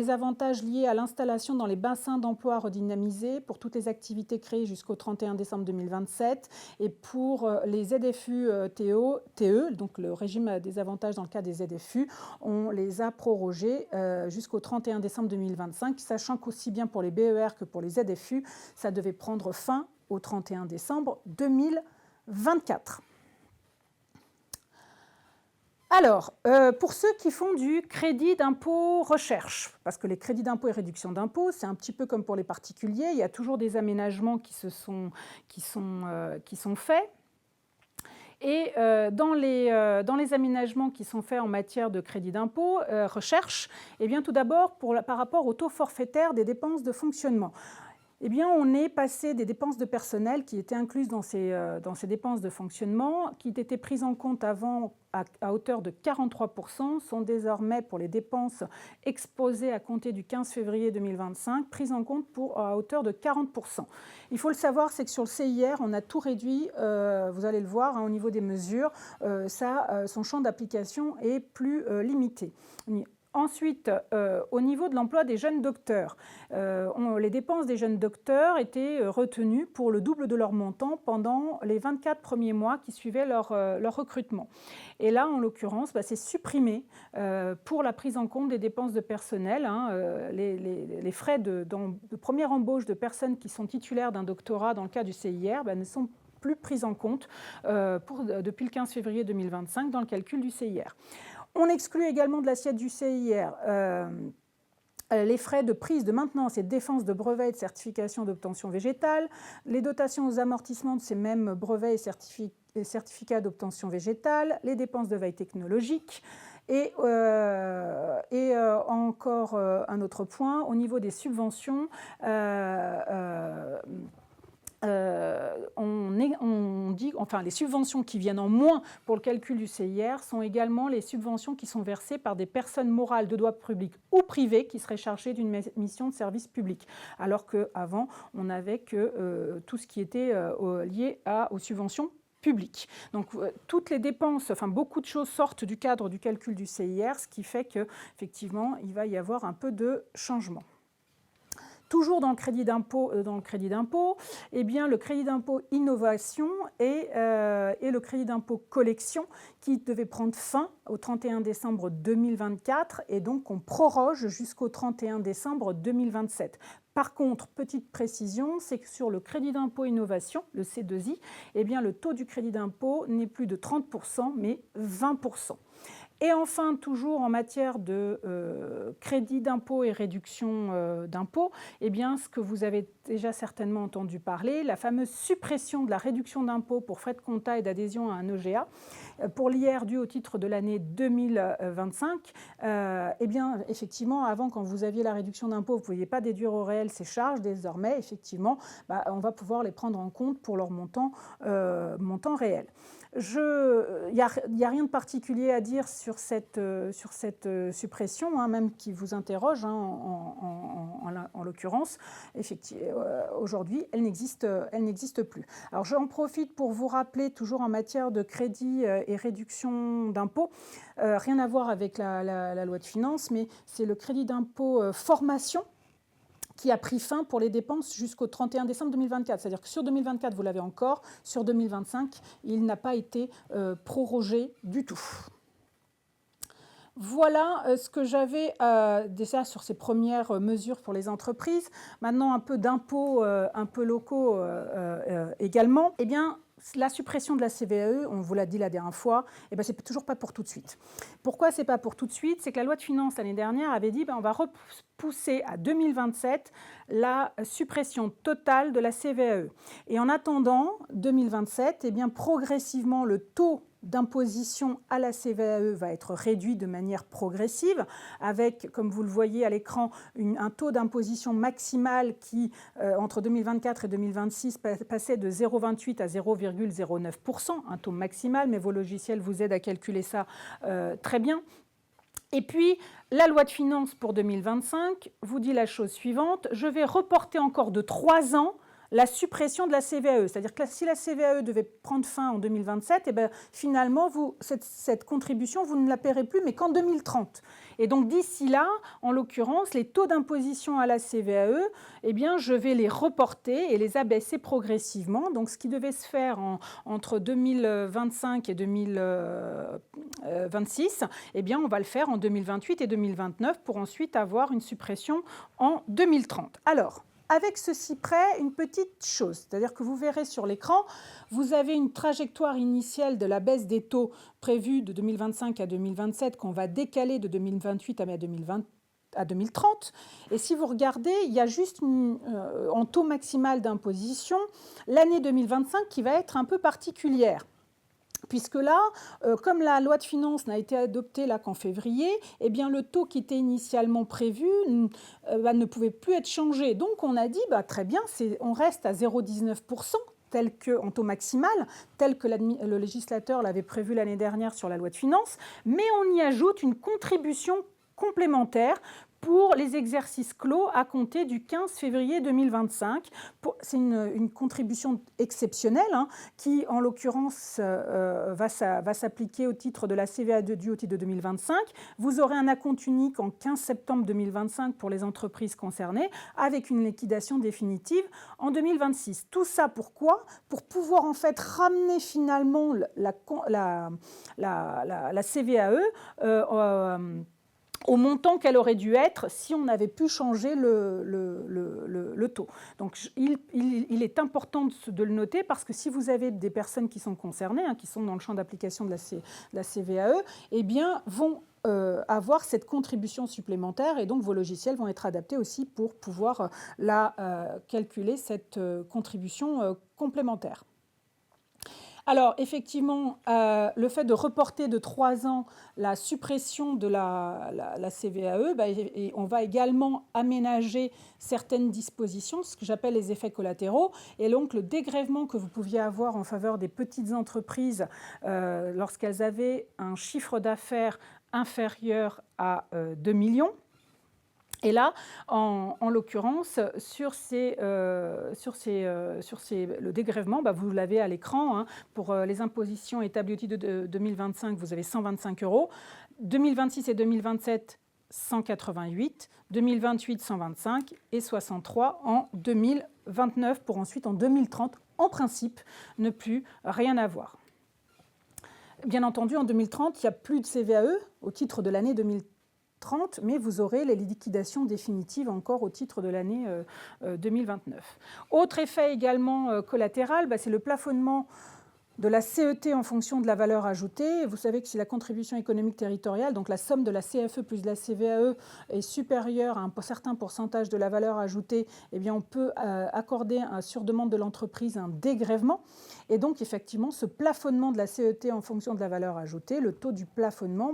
avantages liés à l'installation dans les bassins d'emploi redynamisés pour toutes les activités créées jusqu'au 31 décembre 2027. Et pour les ZFU-TE, donc le régime des avantages dans le cas des ZFU, on les a prorogés jusqu'au 31 décembre 2025, sachant qu'aussi bien pour les BER que pour les ZFU, ça devait prendre fin au 31 décembre 2024. Alors, pour ceux qui font du crédit d'impôt recherche, parce que les crédits d'impôt et réductions d'impôt, c'est un petit peu comme pour les particuliers, il y a toujours des aménagements qui sont faits. Et dans les aménagements qui sont faits en matière de crédit d'impôt, recherche, eh bien, tout d'abord, par rapport au taux forfaitaire des dépenses de fonctionnement. Eh bien, on est passé des dépenses de personnel qui étaient incluses dans ces dépenses de fonctionnement, qui étaient prises en compte avant à hauteur de 43%, sont désormais pour les dépenses exposées à compter du 15 février 2025, prises en compte à hauteur de 40%. Il faut le savoir, c'est que sur le CIR, on a tout réduit, vous allez le voir, au niveau des mesures, son champ d'application est plus limité. Ensuite, au niveau de l'emploi des jeunes docteurs, les dépenses des jeunes docteurs étaient retenues pour le double de leur montant pendant les 24 premiers mois qui suivaient leur recrutement. Et là, en l'occurrence, c'est supprimé pour la prise en compte des dépenses de personnel. Les frais de première embauche de personnes qui sont titulaires d'un doctorat dans le cas du CIR ne sont plus pris en compte depuis le 15 février 2025 dans le calcul du CIR. On exclut également de l'assiette du CIR les frais de prise, de maintenance et de défense de brevets et de certification d'obtention végétale, les dotations aux amortissements de ces mêmes brevets et certificats d'obtention végétale, les dépenses de veille technologique. Et encore un autre point, au niveau des subventions, les subventions qui viennent en moins pour le calcul du CIR sont également les subventions qui sont versées par des personnes morales de droit public ou privé qui seraient chargées d'une mission de service public, alors qu'avant, on n'avait que tout ce qui était lié aux subventions publiques. Donc toutes les dépenses, beaucoup de choses sortent du cadre du calcul du CIR, ce qui fait qu'effectivement, il va y avoir un peu de changement. Toujours dans le crédit d'impôt, eh bien, le crédit d'impôt innovation et le crédit d'impôt collection qui devait prendre fin au 31 décembre 2024 et donc on proroge jusqu'au 31 décembre 2027. Par contre, petite précision, c'est que sur le crédit d'impôt innovation, le C2I, eh bien, le taux du crédit d'impôt n'est plus de 30%, mais 20%. Et enfin, toujours en matière de crédit d'impôt et réduction d'impôt, eh bien, ce que vous avez déjà certainement entendu parler, la fameuse suppression de la réduction d'impôt pour frais de compta et d'adhésion à un EGA pour l'IR dû au titre de l'année 2025. Eh bien, effectivement, avant, quand vous aviez la réduction d'impôt, vous ne pouviez pas déduire au réel ces charges. Désormais, effectivement, on va pouvoir les prendre en compte pour leur montant réel. Il n'y a rien de particulier à dire sur cette suppression, même qui vous interroge, en l'occurrence. Aujourd'hui, elle n'existe plus. Alors, j'en profite pour vous rappeler, toujours en matière de crédit et réduction d'impôt, rien à voir avec la loi de finances, mais c'est le crédit d'impôt formation qui a pris fin pour les dépenses jusqu'au 31 décembre 2024. C'est-à-dire que sur 2024, vous l'avez encore. Sur 2025, il n'a pas été prorogé du tout. Voilà ce que j'avais déjà sur ces premières mesures pour les entreprises. Maintenant, un peu d'impôts un peu locaux également. Eh bien, la suppression de la CVAE, on vous l'a dit la dernière fois, c'est toujours pas pour tout de suite. Pourquoi c'est pas pour tout de suite? C'est que la loi de finances l'année dernière avait dit on va repousser à 2027 la suppression totale de la CVAE. Et en attendant 2027, progressivement le taux d'imposition à la CVAE va être réduit de manière progressive, avec, comme vous le voyez à l'écran, un taux d'imposition maximal qui, entre 2024 et 2026, passait de 0,28 à 0,09%, un taux maximal, mais vos logiciels vous aident à calculer ça très bien. Et puis, la loi de finances pour 2025 vous dit la chose suivante, je vais reporter encore de 3 ans la suppression de la CVAE. C'est-à-dire que si la CVAE devait prendre fin en 2027, finalement, cette contribution, vous ne la paierez plus, mais qu'en 2030. Et donc, d'ici là, en l'occurrence, les taux d'imposition à la CVAE, je vais les reporter et les abaisser progressivement. Donc, ce qui devait se faire entre 2025 et 2026, on va le faire en 2028 et 2029 pour ensuite avoir une suppression en 2030. Alors, avec ceci près, une petite chose, c'est-à-dire que vous verrez sur l'écran, vous avez une trajectoire initiale de la baisse des taux prévue de 2025 à 2027 qu'on va décaler de 2028 à 2030. Et si vous regardez, il y a juste en taux maximal d'imposition l'année 2025 qui va être un peu particulière, puisque là, comme la loi de finances n'a été adoptée là qu'en février, eh bien, le taux qui était initialement prévu ne pouvait plus être changé. Donc on a dit, très bien, on reste à 0,19%, en taux maximal, tel que le législateur l'avait prévu l'année dernière sur la loi de finances, mais on y ajoute une contribution complémentaire pour les exercices clos à compter du 15 février 2025. C'est une contribution exceptionnelle qui, en l'occurrence, va s'appliquer au titre de la CVAE due au titre de 2025. Vous aurez un acompte unique en 15 septembre 2025 pour les entreprises concernées, avec une liquidation définitive en 2026. Tout ça pourquoi ? Pour pouvoir en fait ramener finalement la CVAE au montant qu'elle aurait dû être si on avait pu changer le taux. Donc il est important de le noter parce que si vous avez des personnes qui sont concernées, qui sont dans le champ d'application de la CVAE, eh bien vont avoir cette contribution supplémentaire et donc vos logiciels vont être adaptés aussi pour pouvoir calculer cette contribution complémentaire. Alors, effectivement, le fait de reporter de 3 ans la suppression de la CVAE, et on va également aménager certaines dispositions, ce que j'appelle les effets collatéraux. Et donc, le dégrèvement que vous pouviez avoir en faveur des petites entreprises lorsqu'elles avaient un chiffre d'affaires inférieur à 2 millions. Et là, en l'occurrence, sur le dégrèvement, vous l'avez à l'écran. Pour les impositions établies au titre de 2025, vous avez 125 €. 2026 et 2027, 188. 2028, 125. Et 63 en 2029, pour ensuite, en 2030, en principe, ne plus rien avoir. Bien entendu, en 2030, il n'y a plus de CVAE au titre de l'année 2030. Mais vous aurez les liquidations définitives encore au titre de l'année 2029. Autre effet également collatéral, c'est le plafonnement de la CET en fonction de la valeur ajoutée. Vous savez que si la contribution économique territoriale, donc la somme de la CFE plus de la CVAE, est supérieure à un certain pourcentage de la valeur ajoutée, eh bien on peut accorder sur demande de l'entreprise un dégrèvement. Et donc effectivement, ce plafonnement de la CET en fonction de la valeur ajoutée, le taux du plafonnement,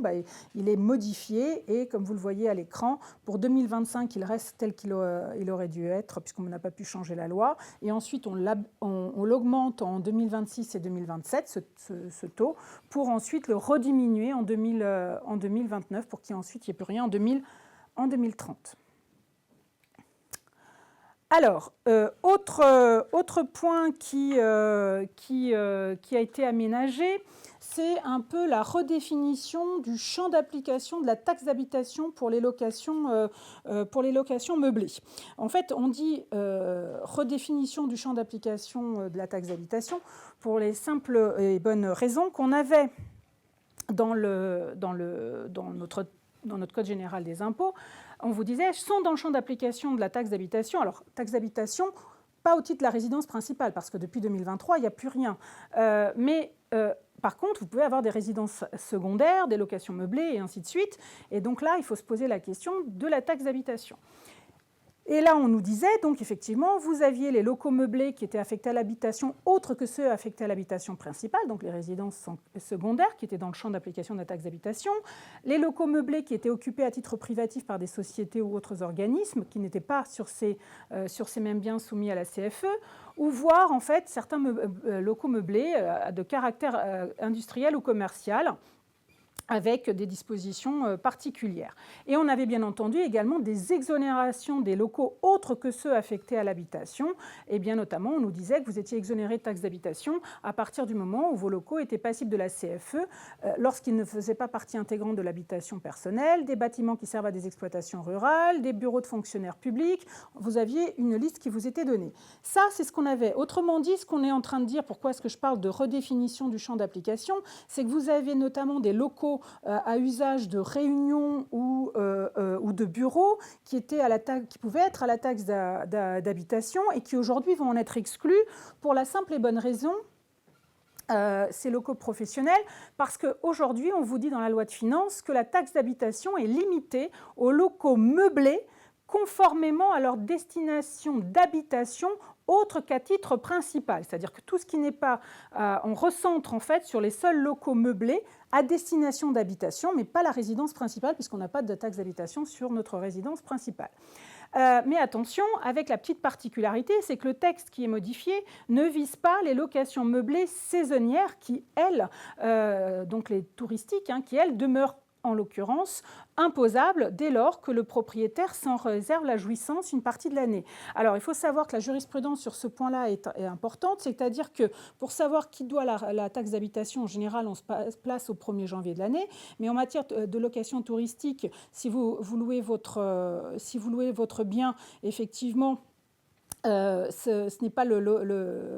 il est modifié. Et comme vous le voyez à l'écran, pour 2025, il reste tel qu'il aurait dû être, puisqu'on n'a pas pu changer la loi. Et ensuite, on l'augmente en 2026 et 2027, ce taux, pour ensuite le rediminuer en 2029, pour qu'il n'y ait plus rien en 2030. Alors, autre point qui a été aménagé, c'est un peu la redéfinition du champ d'application de la taxe d'habitation pour les locations meublées. En fait, on dit redéfinition du champ d'application de la taxe d'habitation pour les simples et bonnes raisons qu'on avait dans notre Code général des impôts. On vous disait, sont dans le champ d'application de la taxe d'habitation. Alors, taxe d'habitation, pas au titre de la résidence principale, parce que depuis 2023, il n'y a plus rien. Par contre, vous pouvez avoir des résidences secondaires, des locations meublées, et ainsi de suite. Et donc là, il faut se poser la question de la taxe d'habitation. Et là, on nous disait, donc effectivement, vous aviez les locaux meublés qui étaient affectés à l'habitation autres que ceux affectés à l'habitation principale, donc les résidences secondaires qui étaient dans le champ d'application de la taxe d'habitation, les locaux meublés qui étaient occupés à titre privatif par des sociétés ou autres organismes qui n'étaient pas sur ces mêmes biens soumis à la CFE, ou voire en fait certains locaux meublés de caractère industriel ou commercial, avec des dispositions particulières. Et on avait bien entendu également des exonérations des locaux autres que ceux affectés à l'habitation. Et bien notamment, on nous disait que vous étiez exonéré de taxe d'habitation à partir du moment où vos locaux étaient passibles de la CFE, lorsqu'ils ne faisaient pas partie intégrante de l'habitation personnelle, des bâtiments qui servent à des exploitations rurales, des bureaux de fonctionnaires publics. Vous aviez une liste qui vous était donnée. Ça, c'est ce qu'on avait. Autrement dit, ce qu'on est en train de dire, pourquoi est-ce que je parle de redéfinition du champ d'application, c'est que vous avez notamment des locaux à usage de réunion ou de bureaux qui pouvaient être à la taxe d'habitation et qui aujourd'hui vont en être exclus pour la simple et bonne raison, ces locaux professionnels, parce qu'aujourd'hui, on vous dit dans la loi de finances que la taxe d'habitation est limitée aux locaux meublés conformément à leur destination d'habitation autre qu'à titre principal, c'est-à-dire que tout ce qui n'est pas, on recentre en fait sur les seuls locaux meublés à destination d'habitation, mais pas la résidence principale, puisqu'on n'a pas de taxe d'habitation sur notre résidence principale. Mais attention, avec la petite particularité, c'est que le texte qui est modifié ne vise pas les locations meublées saisonnières qui, elles, donc les touristiques, qui, elles, demeurent en l'occurrence imposable dès lors que le propriétaire s'en réserve la jouissance une partie de l'année. Alors, il faut savoir que la jurisprudence sur ce point-là est importante, c'est-à-dire que pour savoir qui doit la taxe d'habitation, en général, on se place au 1er janvier de l'année, mais en matière de location touristique, si vous louez votre bien, effectivement, ce n'est pas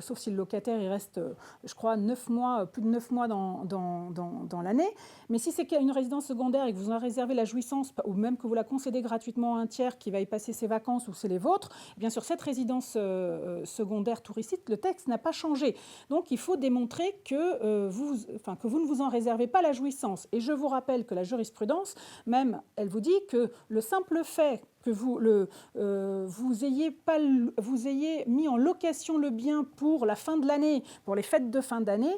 sauf si le locataire il reste, je crois, 9 mois, plus de 9 mois dans l'année. Mais si c'est une résidence secondaire et que vous en réservez la jouissance, ou même que vous la concédez gratuitement à un tiers qui va y passer ses vacances ou c'est les vôtres, eh bien sur cette résidence secondaire touristique, le texte n'a pas changé. Donc il faut démontrer que vous ne vous en réservez pas la jouissance. Et je vous rappelle que la jurisprudence, même, elle vous dit que le simple fait que vous ayez mis en location le bien pour la fin de l'année, pour les fêtes de fin d'année,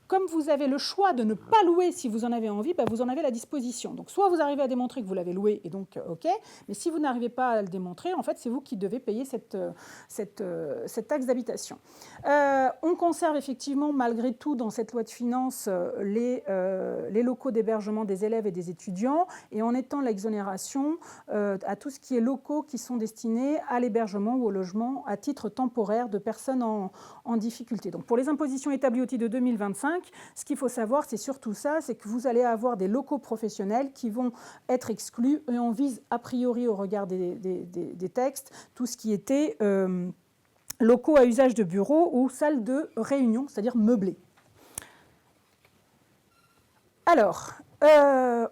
comme vous avez le choix de ne pas louer si vous en avez envie, vous en avez la disposition. Donc soit vous arrivez à démontrer que vous l'avez loué, et donc OK, mais si vous n'arrivez pas à le démontrer, en fait, c'est vous qui devez payer cette taxe d'habitation. On conserve effectivement, malgré tout, dans cette loi de finances, les locaux d'hébergement des élèves et des étudiants, et on étend l'exonération à tout ce qui est locaux qui sont destinés à l'hébergement ou au logement à titre temporaire de personnes en difficulté. Donc pour les impositions établies au titre de 2025, ce qu'il faut savoir, c'est surtout ça, c'est que vous allez avoir des locaux professionnels qui vont être exclus, et on vise a priori au regard des textes tout ce qui était locaux à usage de bureau ou salles de réunion, c'est-à-dire meublés. Alors,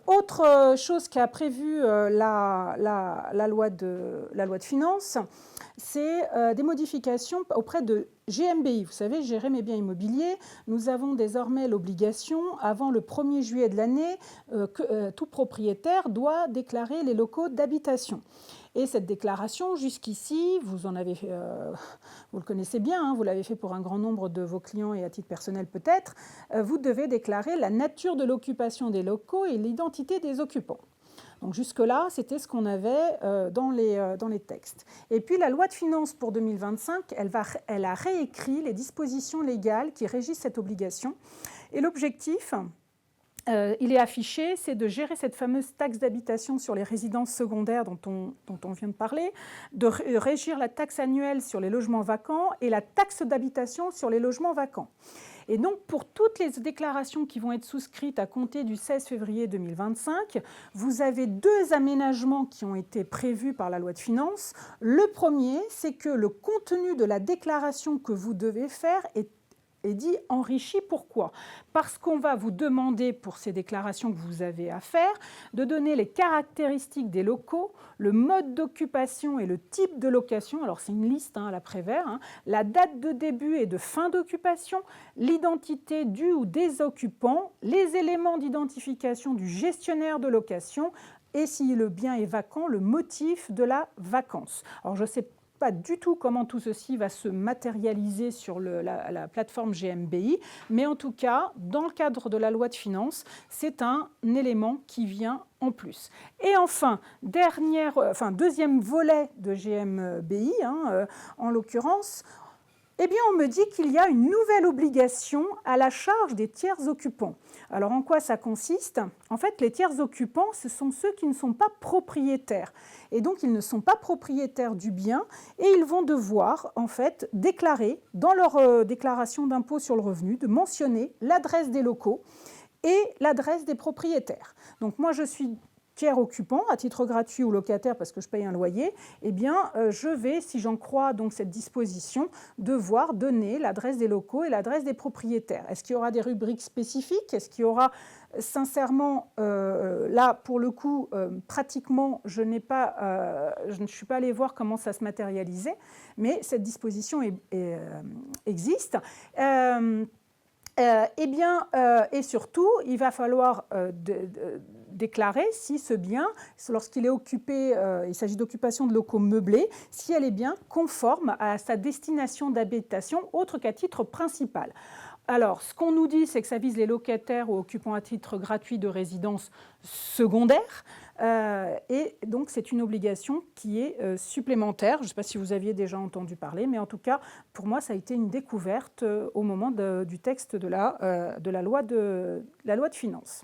autre chose qu'a prévu la loi de finances, c'est des modifications auprès de GMBI. Vous savez, gérer mes biens immobiliers, nous avons désormais l'obligation, avant le 1er juillet de l'année, que tout propriétaire doit déclarer les locaux d'habitation. Et cette déclaration, jusqu'ici, vous le connaissez bien, vous l'avez fait pour un grand nombre de vos clients et à titre personnel peut-être, vous devez déclarer la nature de l'occupation des locaux et l'identité des occupants. Donc jusque-là, c'était ce qu'on avait dans les textes. Et puis la loi de finances pour 2025, elle a réécrit les dispositions légales qui régissent cette obligation. Et l'objectif, il est affiché, c'est de gérer cette fameuse taxe d'habitation sur les résidences secondaires dont on vient de parler, de régir la taxe annuelle sur les logements vacants et la taxe d'habitation sur les logements vacants. Et donc, pour toutes les déclarations qui vont être souscrites à compter du 16 février 2025, vous avez 2 aménagements qui ont été prévus par la loi de finances. Le premier, c'est que le contenu de la déclaration que vous devez faire est dit enrichi. Pourquoi ? Parce qu'on va vous demander, pour ces déclarations que vous avez à faire, de donner les caractéristiques des locaux, le mode d'occupation et le type de location, alors c'est une liste à la Prévert, la date de début et de fin d'occupation, l'identité du ou des occupants, les éléments d'identification du gestionnaire de location et, si le bien est vacant, le motif de la vacance. Alors je ne sais pas du tout comment tout ceci va se matérialiser sur la plateforme GMBI, mais en tout cas, dans le cadre de la loi de finances, c'est un élément qui vient en plus. Et enfin, deuxième volet de GMBI, en l'occurrence, eh bien, on me dit qu'il y a une nouvelle obligation à la charge des tiers occupants. Alors, en quoi ça consiste ? En fait, les tiers occupants, ce sont ceux qui ne sont pas propriétaires. Et donc, ils ne sont pas propriétaires du bien et ils vont devoir, en fait, déclarer dans leur déclaration d'impôt sur le revenu, de mentionner l'adresse des locaux et l'adresse des propriétaires. Donc, moi, je suis tiers occupant, à titre gratuit ou locataire parce que je paye un loyer, eh bien, je vais, si j'en crois donc cette disposition, devoir donner l'adresse des locaux et l'adresse des propriétaires. Est-ce qu'il y aura des rubriques spécifiques ? Est-ce qu'il y aura, sincèrement, là, pour le coup, pratiquement, je ne suis pas allée voir comment ça se matérialisait, mais cette disposition existe. Et surtout, il va falloir déclarer si ce bien, lorsqu'il est occupé, il s'agit d'occupation de locaux meublés, si elle est bien conforme à sa destination d'habitation autre qu'à titre principal. Alors, ce qu'on nous dit, c'est que ça vise les locataires ou occupants à titre gratuit de résidence secondaire. Et donc, c'est une obligation qui est supplémentaire. Je ne sais pas si vous aviez déjà entendu parler, mais en tout cas, pour moi, ça a été une découverte au moment du texte de la loi de finances.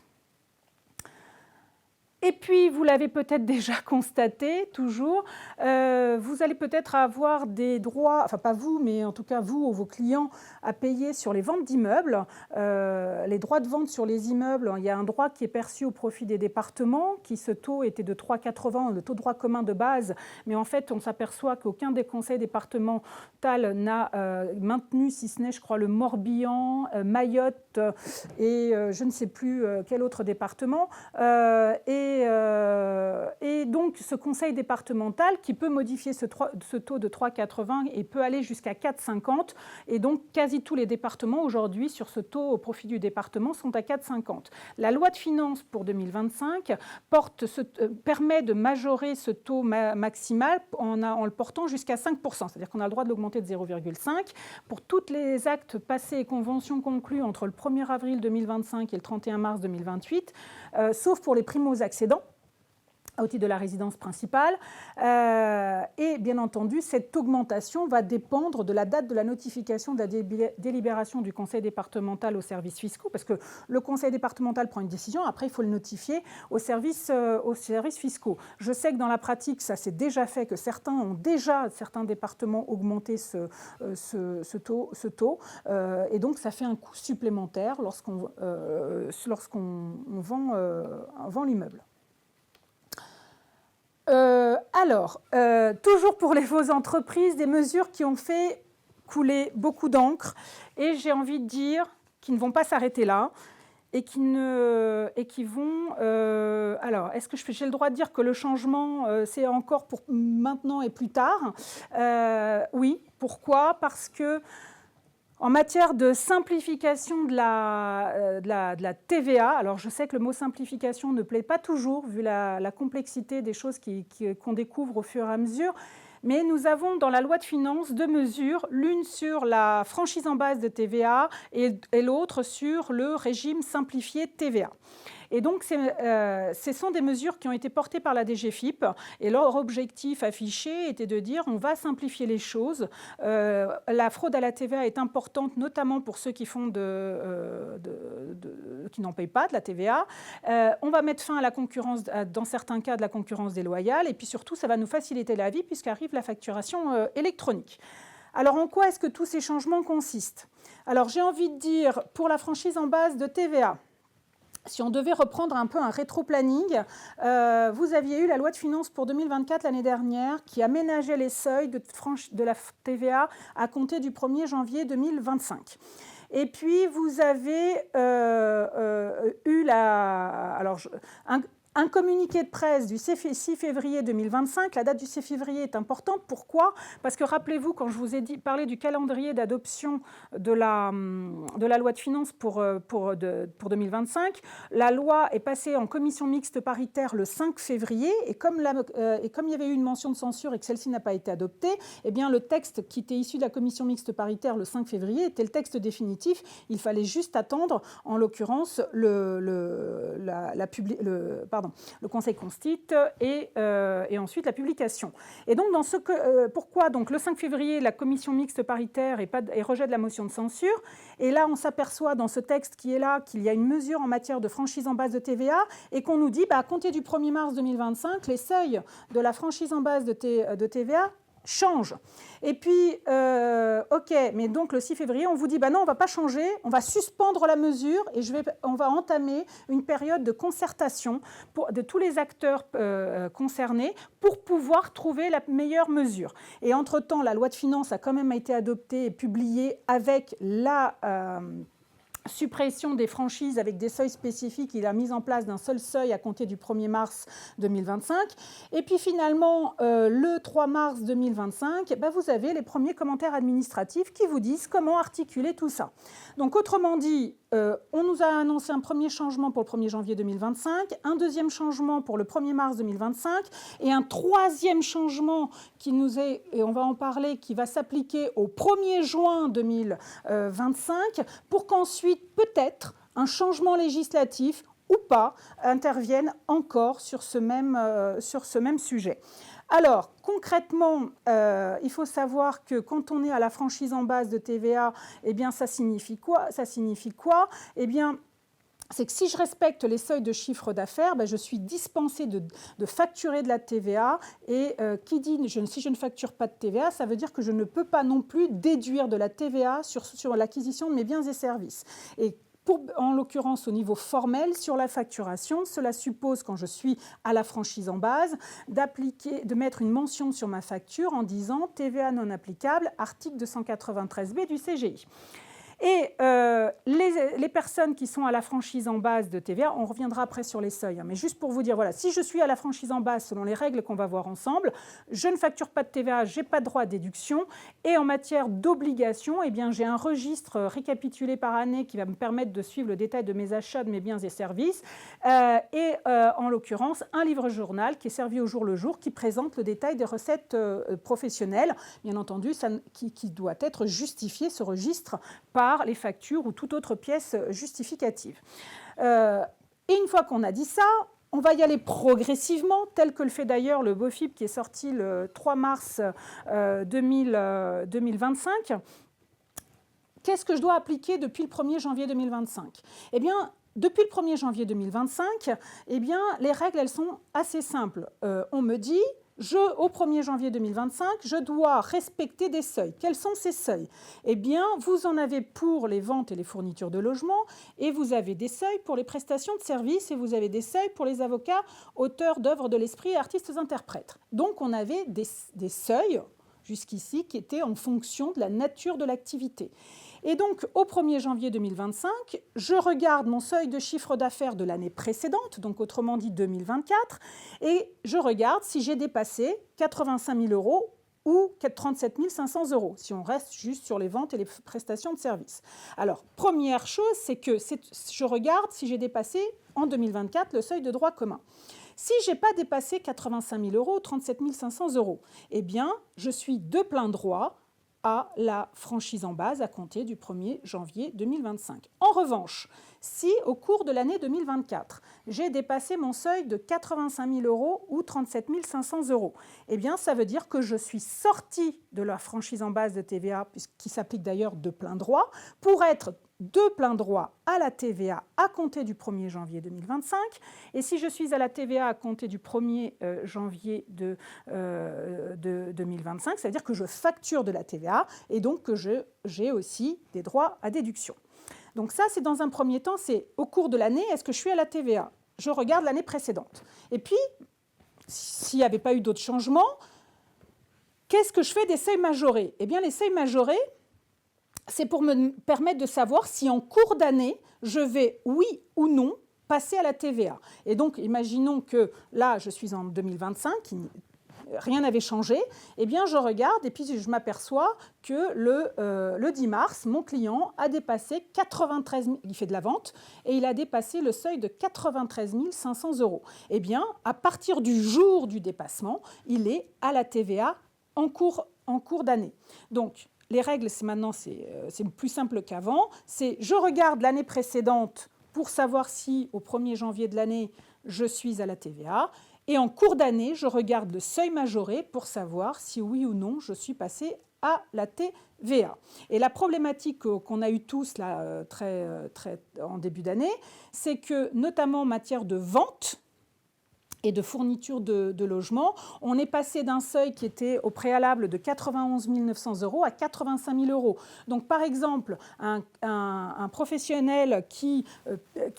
Et puis, vous l'avez peut-être déjà constaté, toujours, vous allez peut-être avoir des droits, enfin pas vous, mais en tout cas vous ou vos clients, à payer sur les ventes d'immeubles. Les droits de vente sur les immeubles, il y a un droit qui est perçu au profit des départements, ce taux était de 3,80, le taux de droit commun de base, mais en fait, on s'aperçoit qu'aucun des conseils départementaux n'a maintenu, si ce n'est, je crois, le Morbihan, Mayotte et je ne sais plus quel autre département. Et donc, ce conseil départemental qui peut modifier ce taux de 3,80 et peut aller jusqu'à 4,50. Et donc, quasi tous les départements aujourd'hui, sur ce taux au profit du département, sont à 4,50. La loi de finances pour 2025 permet de majorer ce taux maximal en le portant jusqu'à 5%. C'est-à-dire qu'on a le droit de l'augmenter de 0,5 pour tous les actes passés et conventions conclus entre le 1er avril 2025 et le 31 mars 2028, sauf pour les primo-accédants au titre de la résidence principale. Et bien entendu, cette augmentation va dépendre de la date de la notification de la délibération du conseil départemental aux services fiscaux, parce que le conseil départemental prend une décision, après il faut le notifier aux services fiscaux. Je sais que dans la pratique, ça s'est déjà fait, que certains départements augmenté ce taux, et donc ça fait un coût supplémentaire lorsqu'on vend l'immeuble. Toujours pour les fausses entreprises, des mesures qui ont fait couler beaucoup d'encre et j'ai envie de dire qui ne vont pas s'arrêter là et qui vont... alors, est-ce que j'ai le droit de dire que le changement, c'est encore pour maintenant et plus tard ? Oui. Pourquoi ? Parce que en matière de simplification de la TVA, alors je sais que le mot simplification ne plaît pas toujours, vu la complexité des choses qu'on découvre au fur et à mesure, mais nous avons dans la loi de finances deux mesures, l'une sur la franchise en base de TVA et l'autre sur le régime simplifié TVA. Et donc, ce sont des mesures qui ont été portées par la DGFiP et leur objectif affiché était de dire on va simplifier les choses. La fraude à la TVA est importante, notamment pour ceux qui n'en payent pas de la TVA. On va mettre fin à la concurrence, dans certains cas, de la concurrence déloyale. Et puis surtout, ça va nous faciliter la vie puisqu'arrive la facturation électronique. Alors, en quoi est-ce que tous ces changements consistent ? Alors, j'ai envie de dire, pour la franchise en base de TVA, si on devait reprendre un peu un rétro-planning, vous aviez eu la loi de finances pour 2024 l'année dernière qui aménageait les seuils de la TVA à compter du 1er janvier 2025. Et puis, vous avez eu un communiqué de presse du 6 février 2025. La date du 6 février est importante. Pourquoi ? Parce que rappelez-vous, quand je vous ai parlé du calendrier d'adoption de la loi de finances pour 2025, la loi est passée en commission mixte paritaire le 5 février. Et comme il y avait eu une mention de censure et que celle-ci n'a pas été adoptée, eh bien, le texte qui était issu de la commission mixte paritaire le 5 février était le texte définitif. Il fallait juste attendre, en l'occurrence, le Conseil constitue et ensuite la publication. Et donc, pourquoi donc, le 5 février, la commission mixte paritaire et rejet de la motion de censure. Et là, on s'aperçoit dans ce texte qui est là qu'il y a une mesure en matière de franchise en base de TVA et qu'on nous dit, à compter du 1er mars 2025, les seuils de la franchise en base de TVA change. Et puis, OK, mais donc le 6 février, on vous dit, non, on ne va pas changer, on va suspendre la mesure et on va entamer une période de concertation de tous les acteurs concernés pour pouvoir trouver la meilleure mesure. Et entre-temps, la loi de finances a quand même été adoptée et publiée avec suppression des franchises avec des seuils spécifiques, il a mis en place d'un seul seuil à compter du 1er mars 2025. Et puis finalement, le 3 mars 2025, vous avez les premiers commentaires administratifs qui vous disent comment articuler tout ça. Donc autrement dit, on nous a annoncé un premier changement pour le 1er janvier 2025, un deuxième changement pour le 1er mars 2025 et un troisième changement qui nous est, et on va en parler, qui va s'appliquer au 1er juin 2025 pour qu'ensuite, peut-être, un changement législatif ou pas intervienne encore sur ce même sujet. Alors, concrètement, il faut savoir que quand on est à la franchise en base de TVA, eh bien, ça signifie quoi? Eh bien, c'est que si je respecte les seuils de chiffre d'affaires, je suis dispensée de facturer de la TVA. Et qui dit si je ne facture pas de TVA, ça veut dire que je ne peux pas non plus déduire de la TVA sur l'acquisition de mes biens et services. Et en l'occurrence, au niveau formel, sur la facturation, cela suppose, quand je suis à la franchise en base, de mettre une mention sur ma facture en disant « TVA non applicable, article 293b du CGI ». Et les personnes qui sont à la franchise en base de TVA, on reviendra après sur les seuils, mais juste pour vous dire, voilà, si je suis à la franchise en base selon les règles qu'on va voir ensemble, je ne facture pas de TVA, je n'ai pas de droit à déduction. Et en matière d'obligation, eh bien, j'ai un registre récapitulé par année qui va me permettre de suivre le détail de mes achats, de mes biens et services. En l'occurrence, un livre journal qui est servi au jour le jour, qui présente le détail des recettes professionnelles, bien entendu, qui doit être justifié, ce registre, par les factures ou toute autre pièce justificative. Et une fois qu'on a dit ça, on va y aller progressivement, tel que le fait d'ailleurs le BOFIP qui est sorti le 3 mars 2025. Qu'est-ce que je dois appliquer depuis le 1er janvier 2025 ? Eh bien, depuis le 1er janvier 2025, eh bien, les règles, elles sont assez simples. On me dit... au 1er janvier 2025, je dois respecter des seuils. Quels sont ces seuils? Eh bien, vous en avez pour les ventes et les fournitures de logement, et vous avez des seuils pour les prestations de services, et vous avez des seuils pour les avocats, auteurs d'œuvres de l'esprit et artistes-interprètes. Donc, on avait des seuils, jusqu'ici, qui étaient en fonction de la nature de l'activité. Et donc, au 1er janvier 2025, je regarde mon seuil de chiffre d'affaires de l'année précédente, donc autrement dit 2024, et je regarde si j'ai dépassé 85 000 € ou 37 500 €, si on reste juste sur les ventes et les prestations de services. Alors, première chose, c'est que je regarde si j'ai dépassé, en 2024, le seuil de droit commun. Si je n'ai pas dépassé 85 000 € ou 37 500 €, eh bien, je suis de plein droit à la franchise en base à compter du 1er janvier 2025. En revanche, si au cours de l'année 2024, j'ai dépassé mon seuil de 85 000 € ou 37 500 €, eh bien, ça veut dire que je suis sortie de la franchise en base de TVA, qui s'applique d'ailleurs de plein droit, pour être de plein droit à la TVA à compter du 1er janvier 2025. Et si je suis à la TVA à compter du 1er janvier de 2025, ça veut dire que je facture de la TVA et donc que j'ai aussi des droits à déduction. Donc ça, c'est dans un premier temps, c'est au cours de l'année, est-ce que je suis à la TVA? Je regarde l'année précédente. Et puis, s'il n'y avait pas eu d'autres changements, qu'est-ce que je fais des seuils majorés? Eh bien, les seuils majorés, c'est pour me permettre de savoir si en cours d'année, je vais, oui ou non, passer à la TVA. Et donc, imaginons que là, je suis en 2025, rien n'avait changé, eh bien, je regarde et puis je m'aperçois que le 10 mars, mon client a dépassé 93 000, il fait de la vente, et il a dépassé le seuil de 93 500 €. Eh bien, à partir du jour du dépassement, il est à la TVA en cours d'année. Donc, les règles, maintenant, c'est plus simple qu'avant. C'est je regarde l'année précédente pour savoir si, au 1er janvier de l'année, je suis à la TVA. Et en cours d'année, je regarde le seuil majoré pour savoir si, oui ou non, je suis passé à la TVA. Et la problématique qu'on a eue tous là, en début d'année, c'est que, notamment en matière de vente, et de fourniture de logement, on est passé d'un seuil qui était au préalable de 91 900 € à 85 000 €. Donc, par exemple, un professionnel qui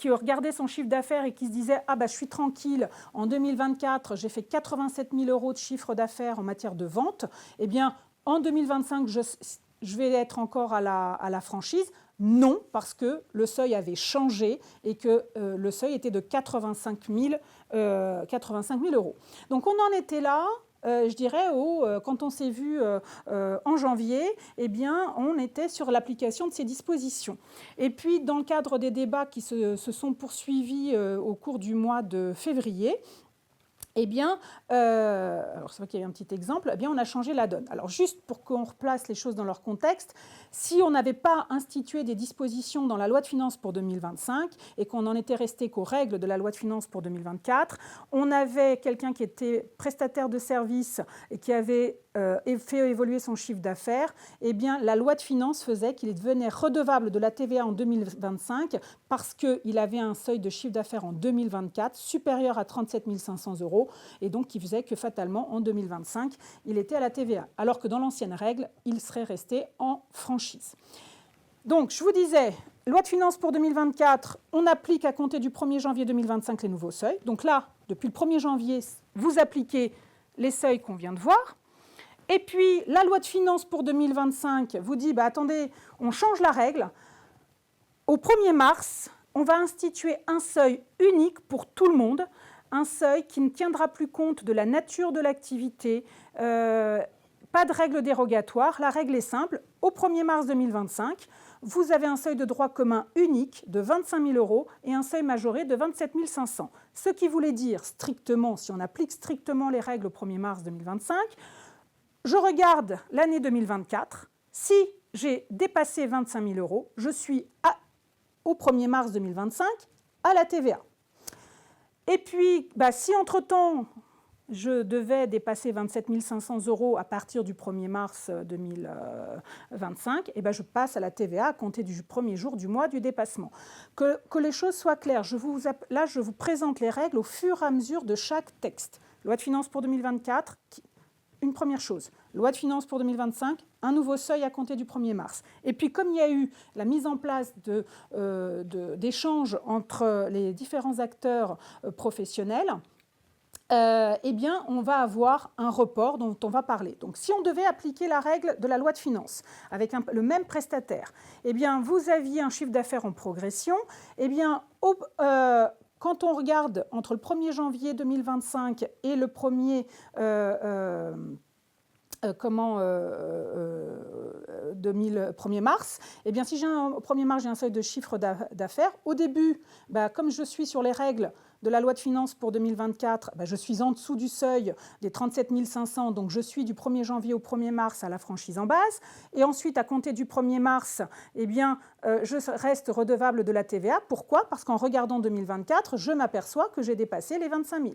regardait son chiffre d'affaires et qui se disait « Ah, je suis tranquille, en 2024, j'ai fait 87 000 € de chiffre d'affaires en matière de vente. » Eh bien, en 2025, je vais être encore à la franchise. Non, parce que le seuil avait changé et que le seuil était de 85 000 €. Donc on en était là, je dirais, quand on s'est vu en janvier, eh bien, on était sur l'application de ces dispositions. Et puis, dans le cadre des débats qui se sont poursuivis au cours du mois de février, eh bien, alors c'est vrai qu'il y a un petit exemple, eh bien, on a changé la donne. Alors, juste pour qu'on replace les choses dans leur contexte, si on n'avait pas institué des dispositions dans la loi de finances pour 2025 et qu'on n'en était resté qu'aux règles de la loi de finances pour 2024, on avait quelqu'un qui était prestataire de services et qui avait fait évoluer son chiffre d'affaires, eh bien, la loi de finances faisait qu'il devenait redevable de la TVA en 2025 parce qu'il avait un seuil de chiffre d'affaires en 2024 supérieur à 37 500 €, et donc qui faisait que fatalement, en 2025, il était à la TVA, alors que dans l'ancienne règle, il serait resté en franchise. Donc, je vous disais, loi de finances pour 2024, on applique à compter du 1er janvier 2025 les nouveaux seuils. Donc là, depuis le 1er janvier, vous appliquez les seuils qu'on vient de voir. Et puis, la loi de finances pour 2025 vous dit, attendez, on change la règle. Au 1er mars, on va instituer un seuil unique pour tout le monde, un seuil qui ne tiendra plus compte de la nature de l'activité, pas de règle dérogatoire. La règle est simple. Au 1er mars 2025, vous avez un seuil de droit commun unique de 25 000 € et un seuil majoré de 27 500. Ce qui voulait dire strictement, si on applique strictement les règles au 1er mars 2025, je regarde l'année 2024. Si j'ai dépassé 25 000 €, je suis au 1er mars 2025 à la TVA. Et puis, si entre-temps, je devais dépasser 27 500 € à partir du 1er mars 2025, je passe à la TVA à compter du premier jour du mois du dépassement. Que les choses soient claires, là, je vous présente les règles au fur et à mesure de chaque texte. Loi de finances pour 2024, une première chose. Loi de finances pour 2025, un nouveau seuil à compter du 1er mars. Et puis, comme il y a eu la mise en place d'échanges entre les différents acteurs professionnels, on va avoir un report dont on va parler. Donc, si on devait appliquer la règle de la loi de finances avec le même prestataire, vous aviez un chiffre d'affaires en progression, quand on regarde entre le 1er janvier 2025 et le 1er mars, si j'ai au 1er mars, j'ai un seuil de chiffre d'affaires. Au début, comme je suis sur les règles de la loi de finances pour 2024, je suis en dessous du seuil des 37 500, donc je suis du 1er janvier au 1er mars à la franchise en base. Et ensuite, à compter du 1er mars, je reste redevable de la TVA. Pourquoi ? Parce qu'en regardant 2024, je m'aperçois que j'ai dépassé les 25 000.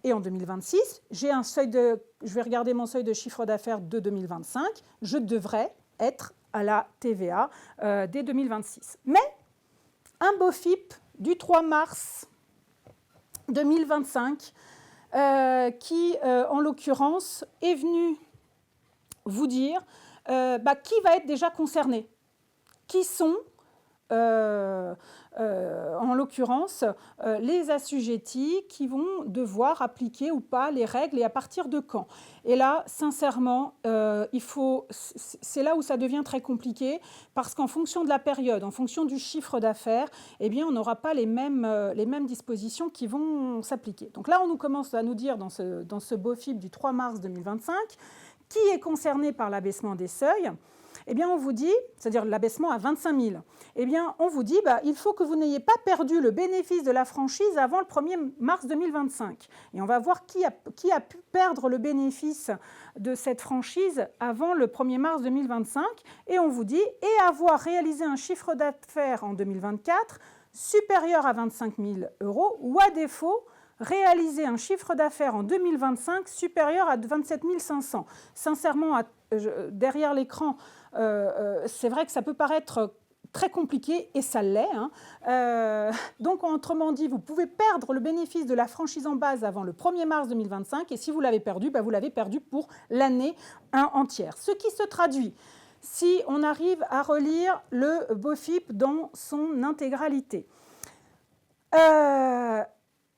Et en 2026, je vais regarder mon seuil de chiffre d'affaires de 2025, je devrais être à la TVA dès 2026. Mais un BOFIP du 3 mars 2025, qui, en l'occurrence, est venu vous dire qui va être déjà concerné, qui sont en l'occurrence, les assujettis qui vont devoir appliquer ou pas les règles et à partir de quand. Et là, sincèrement, c'est là où ça devient très compliqué parce qu'en fonction de la période, en fonction du chiffre d'affaires, on n'aura pas les mêmes dispositions qui vont s'appliquer. Donc là, on nous commence à nous dire dans ce BOFIP du 3 mars 2025 qui est concerné par l'abaissement des seuils. On vous dit, c'est-à-dire l'abaissement à 25 000, on vous dit il faut que vous n'ayez pas perdu le bénéfice de la franchise avant le 1er mars 2025. Et on va voir qui a pu perdre le bénéfice de cette franchise avant le 1er mars 2025. Et on vous dit, et avoir réalisé un chiffre d'affaires en 2024 supérieur à 25 000 € ou à défaut, réaliser un chiffre d'affaires en 2025 supérieur à 27 500. Sincèrement, derrière l'écran, c'est vrai que ça peut paraître très compliqué, et ça l'est. Donc, autrement dit, vous pouvez perdre le bénéfice de la franchise en base avant le 1er mars 2025, et si vous l'avez perdu, vous l'avez perdu pour l'année entière. Ce qui se traduit, si on arrive à relire le BOFIP dans son intégralité,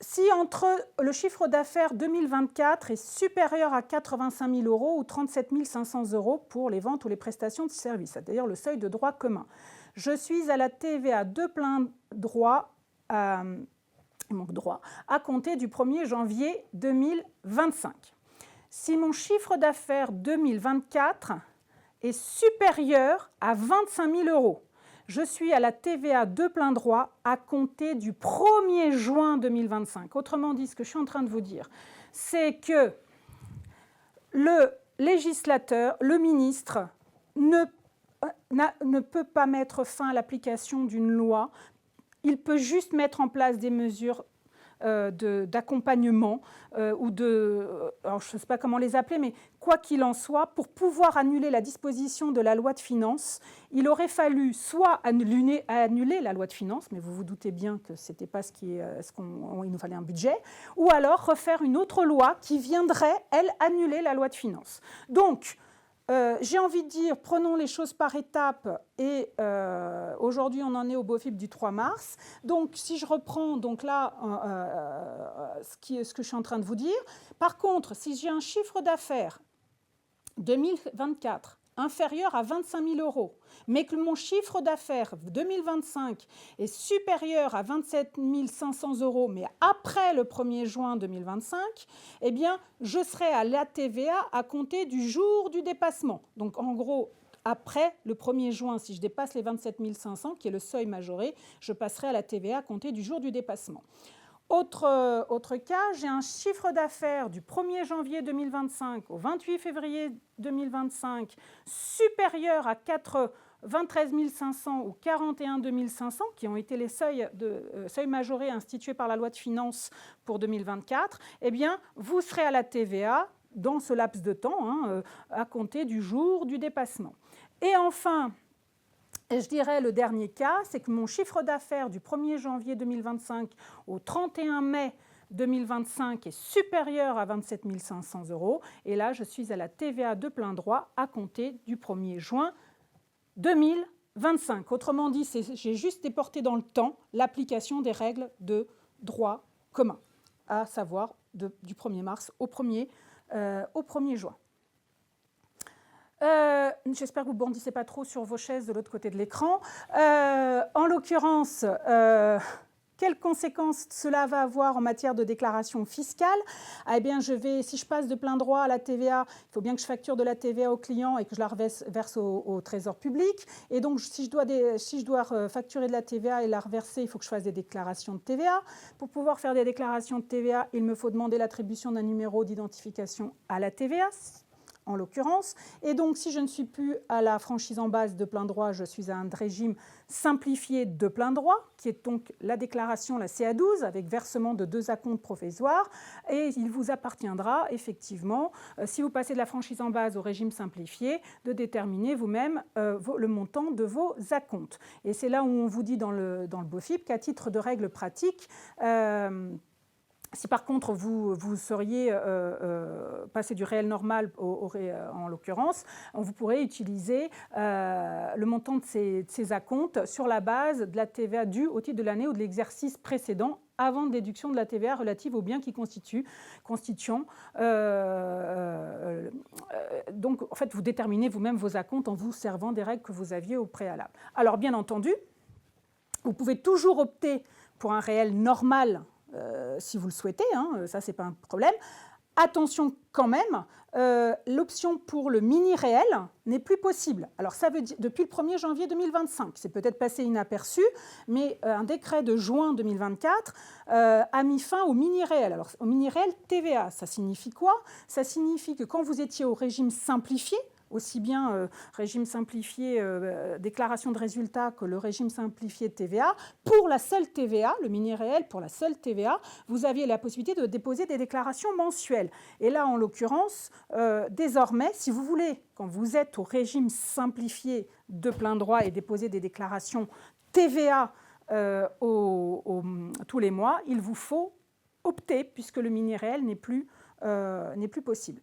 si entre le chiffre d'affaires 2024 est supérieur à 85 000 € ou 37 500 € pour les ventes ou les prestations de services, c'est-à-dire le seuil de droit commun, je suis à la TVA de plein droit à compter du 1er janvier 2025. Si mon chiffre d'affaires 2024 est supérieur à 25 000 €, je suis à la TVA de plein droit à compter du 1er juin 2025. Autrement dit, ce que je suis en train de vous dire, c'est que le législateur, le ministre, ne peut pas mettre fin à l'application d'une loi. Il peut juste mettre en place des mesures d'accompagnement ou alors je ne sais pas comment les appeler, mais quoi qu'il en soit, pour pouvoir annuler la disposition de la loi de finances, il aurait fallu soit annuler la loi de finances, mais vous vous doutez bien que ce n'était pas il nous fallait un budget, ou alors refaire une autre loi qui viendrait, elle, annuler la loi de finances. Donc, j'ai envie de dire, prenons les choses par étapes et aujourd'hui on en est au BOFIP du 3 mars. Donc si je reprends donc là ce que je suis en train de vous dire, par contre si j'ai un chiffre d'affaires 2024 inférieur à 25 000 €, mais que mon chiffre d'affaires 2025 est supérieur à 27 500 €, mais après le 1er juin 2025, eh bien, je serai à la TVA à compter du jour du dépassement. Donc, en gros, après le 1er juin, si je dépasse les 27 500, qui est le seuil majoré, je passerai à la TVA à compter du jour du dépassement. Autre cas, j'ai un chiffre d'affaires du 1er janvier 2025 au 28 février 2025 supérieur à 23 500 ou 41 500, qui ont été les seuils majorés institués par la loi de finances pour 2024, eh bien, vous serez à la TVA dans ce laps de temps, à compter du jour du dépassement. Et enfin, et je dirais le dernier cas, c'est que mon chiffre d'affaires du 1er janvier 2025 au 31 mai 2025 est supérieur à 27 500 €. Et là, je suis à la TVA de plein droit à compter du 1er juin 2025. Autrement dit, j'ai juste déporté dans le temps l'application des règles de droit commun, à savoir du 1er mars au 1er juin. J'espère que vous ne bondissez pas trop sur vos chaises de l'autre côté de l'écran. En l'occurrence, quelles conséquences cela va avoir en matière de déclaration fiscale ? Eh bien, si je passe de plein droit à la TVA, il faut bien que je facture de la TVA au client et que je la reverse au Trésor public. Et donc, si je dois facturer de la TVA et la reverser, il faut que je fasse des déclarations de TVA. Pour pouvoir faire des déclarations de TVA, il me faut demander l'attribution d'un numéro d'identification à la TVA, en l'occurrence. Et donc, si je ne suis plus à la franchise en base de plein droit, je suis à un régime simplifié de plein droit, qui est donc la déclaration, la CA12, avec versement de 2 acomptes provisoires. Et il vous appartiendra, effectivement, si vous passez de la franchise en base au régime simplifié, de déterminer vous-même le montant de vos acomptes. Et c'est là où on vous dit dans le BOFIP qu'à titre de règle pratique, si par contre vous seriez passé du réel normal en l'occurrence, vous pourrez utiliser le montant de ces acomptes sur la base de la TVA due au titre de l'année ou de l'exercice précédent avant déduction de la TVA relative aux biens qui constituant. Donc, en fait, vous déterminez vous-même vos acomptes en vous servant des règles que vous aviez au préalable. Alors, bien entendu, vous pouvez toujours opter pour un réel normal si vous le souhaitez, ça c'est pas un problème. Attention quand même, l'option pour le mini-réel n'est plus possible. Alors ça veut dire depuis le 1er janvier 2025, c'est peut-être passé inaperçu, mais un décret de juin 2024 a mis fin au mini-réel. Alors au mini-réel TVA, ça signifie quoi ? Ça signifie que quand vous étiez au régime simplifié, aussi bien régime simplifié déclaration de résultats que le régime simplifié de TVA, pour la seule TVA, le mini-réel pour la seule TVA, vous aviez la possibilité de déposer des déclarations mensuelles. Et là, en l'occurrence, désormais, si vous voulez, quand vous êtes au régime simplifié de plein droit et déposer des déclarations TVA tous les mois, il vous faut opter, puisque le mini-réel n'est plus possible.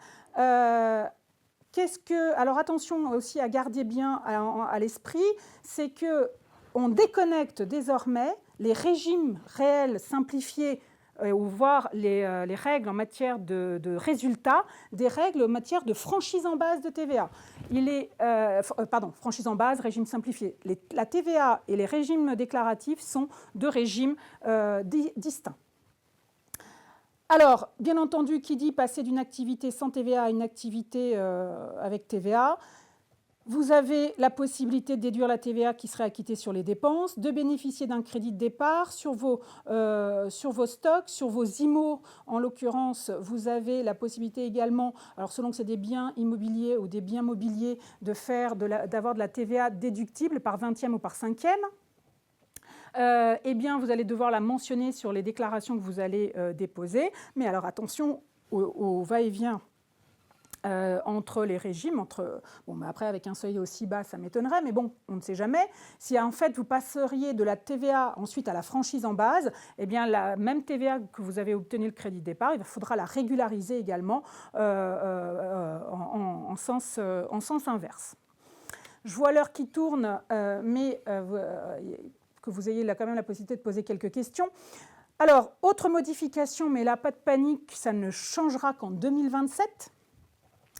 Alors attention aussi à garder bien à l'esprit, c'est qu'on déconnecte désormais les régimes réels simplifiés ou voir les règles en matière de résultats, des règles en matière de franchise en base de TVA. Franchise en base, régime simplifié. La TVA et les régimes déclaratifs sont deux régimes distincts. Alors, bien entendu, qui dit passer d'une activité sans TVA à une activité avec TVA, vous avez la possibilité de déduire la TVA qui serait acquittée sur les dépenses, de bénéficier d'un crédit de départ sur vos stocks, sur vos IMO. En l'occurrence, vous avez la possibilité également, alors selon que c'est des biens immobiliers ou des biens mobiliers, d'avoir de la TVA déductible par 20e ou par 5e. Eh bien, vous allez devoir la mentionner sur les déclarations que vous allez déposer. Mais alors attention au va-et-vient entre les régimes, mais après avec un seuil aussi bas, ça m'étonnerait, mais bon, on ne sait jamais. Si en fait vous passeriez de la TVA ensuite à la franchise en base, eh bien la même TVA que vous avez obtenu le crédit de départ, il faudra la régulariser également en sens inverse. Je vois l'heure qui tourne, mais que vous ayez quand même la possibilité de poser quelques questions. Alors, autre modification, mais là, pas de panique, ça ne changera qu'en 2027.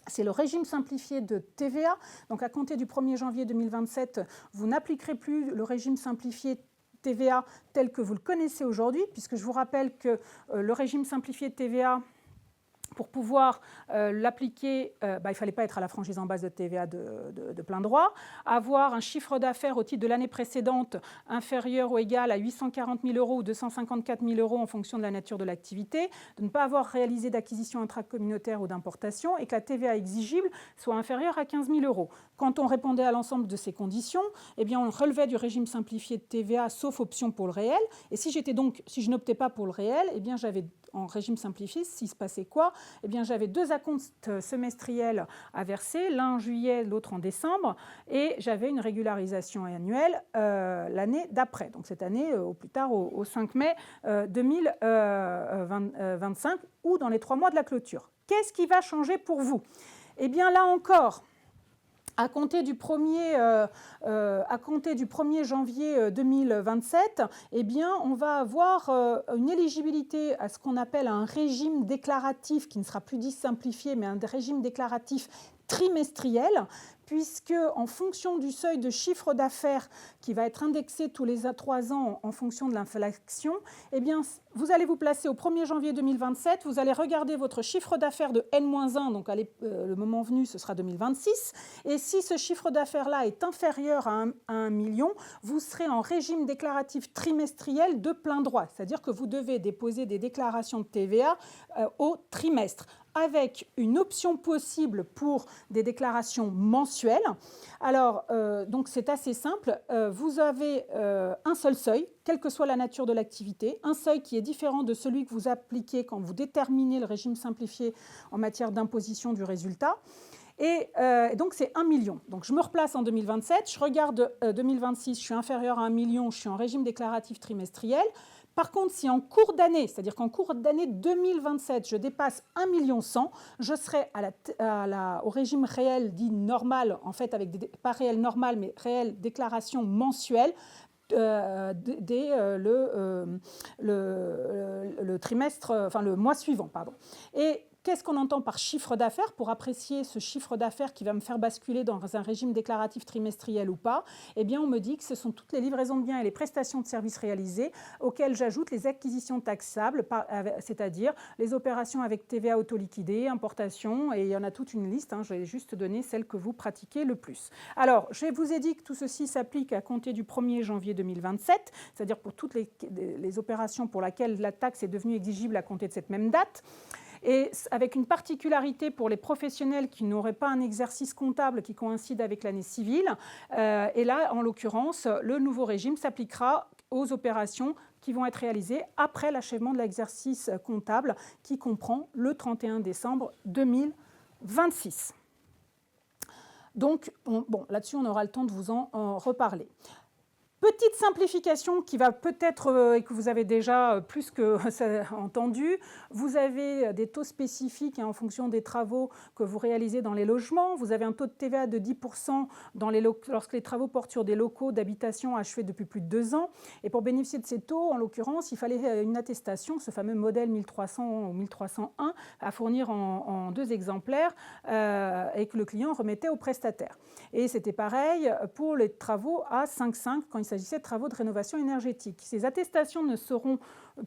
C'est le régime simplifié de TVA. Donc, à compter du 1er janvier 2027, vous n'appliquerez plus le régime simplifié TVA tel que vous le connaissez aujourd'hui, puisque je vous rappelle que le régime simplifié de TVA, pour pouvoir l'appliquer, il ne fallait pas être à la franchise en base de TVA de plein droit, avoir un chiffre d'affaires au titre de l'année précédente inférieur ou égal à 840 000 € ou 254 000 € en fonction de la nature de l'activité, de ne pas avoir réalisé d'acquisition intracommunautaire ou d'importation et que la TVA exigible soit inférieure à 15 000 €. Quand on répondait à l'ensemble de ces conditions, eh bien, on relevait du régime simplifié de TVA sauf option pour le réel. Et si je n'optais pas pour le réel, eh bien, j'avais en régime simplifié, s'il se passait quoi ? Eh bien, j'avais deux acomptes semestriels à verser, l'un en juillet, l'autre en décembre, et j'avais une régularisation annuelle l'année d'après, donc cette année au plus tard au 5 mai 2025 ou dans les 3 mois de la clôture. Qu'est-ce qui va changer pour vous ? Eh bien, là encore, à compter du 1er janvier 2027, eh bien, on va avoir une éligibilité à ce qu'on appelle un régime déclaratif, qui ne sera plus dit simplifié, mais un régime déclaratif trimestriel, puisque en fonction du seuil de chiffre d'affaires qui va être indexé tous les 3 ans en fonction de l'inflation, eh bien, vous allez vous placer au 1er janvier 2027, vous allez regarder votre chiffre d'affaires de N-1, donc le moment venu, ce sera 2026, et si ce chiffre d'affaires-là est inférieur à 1 million, vous serez en régime déclaratif trimestriel de plein droit, c'est-à-dire que vous devez déposer des déclarations de TVA au trimestre, avec une option possible pour des déclarations mensuelles. Alors, donc c'est assez simple. Vous avez un seul seuil, quelle que soit la nature de l'activité, un seuil qui est différent de celui que vous appliquez quand vous déterminez le régime simplifié en matière d'imposition du résultat. Et donc, c'est 1 million. Donc, je me replace en 2027, je regarde 2026, je suis inférieur à 1 million, je suis en régime déclaratif trimestriel. Par contre, si en cours d'année, c'est-à-dire qu'en cours d'année 2027, je dépasse 1 100 000, je serai au régime réel dit normal, en fait avec pas réel normal, mais réel déclaration mensuelle dès le trimestre, enfin le mois suivant, pardon. Et qu'est-ce qu'on entend par chiffre d'affaires ? Pour apprécier ce chiffre d'affaires qui va me faire basculer dans un régime déclaratif trimestriel ou pas, eh bien, on me dit que ce sont toutes les livraisons de biens et les prestations de services réalisées auxquelles j'ajoute les acquisitions taxables, c'est-à-dire les opérations avec TVA auto-liquidée, importation, et il y en a toute une liste. Je vais juste donner celles que vous pratiquez le plus. Alors, je vous ai dit que tout ceci s'applique à compter du 1er janvier 2027, c'est-à-dire pour toutes les opérations pour lesquelles la taxe est devenue exigible à compter de cette même date. Et avec une particularité pour les professionnels qui n'auraient pas un exercice comptable qui coïncide avec l'année civile. Et là, en l'occurrence, le nouveau régime s'appliquera aux opérations qui vont être réalisées après l'achèvement de l'exercice comptable qui comprend le 31 décembre 2026. Donc, là-dessus, on aura le temps de vous en reparler. Petite simplification qui va peut-être, et que vous avez déjà plus que entendu, vous avez des taux spécifiques en fonction des travaux que vous réalisez dans les logements. Vous avez un taux de TVA de 10% lorsque les travaux portent sur des locaux d'habitation achevés depuis plus de 2 ans. Et pour bénéficier de ces taux, en l'occurrence, il fallait une attestation, ce fameux modèle 1300 ou 1301, à fournir en 2 exemplaires et que le client remettait au prestataire. Et c'était pareil pour les travaux à 5,5 quand il s'agissait de travaux de rénovation énergétique. Ces attestations ne seront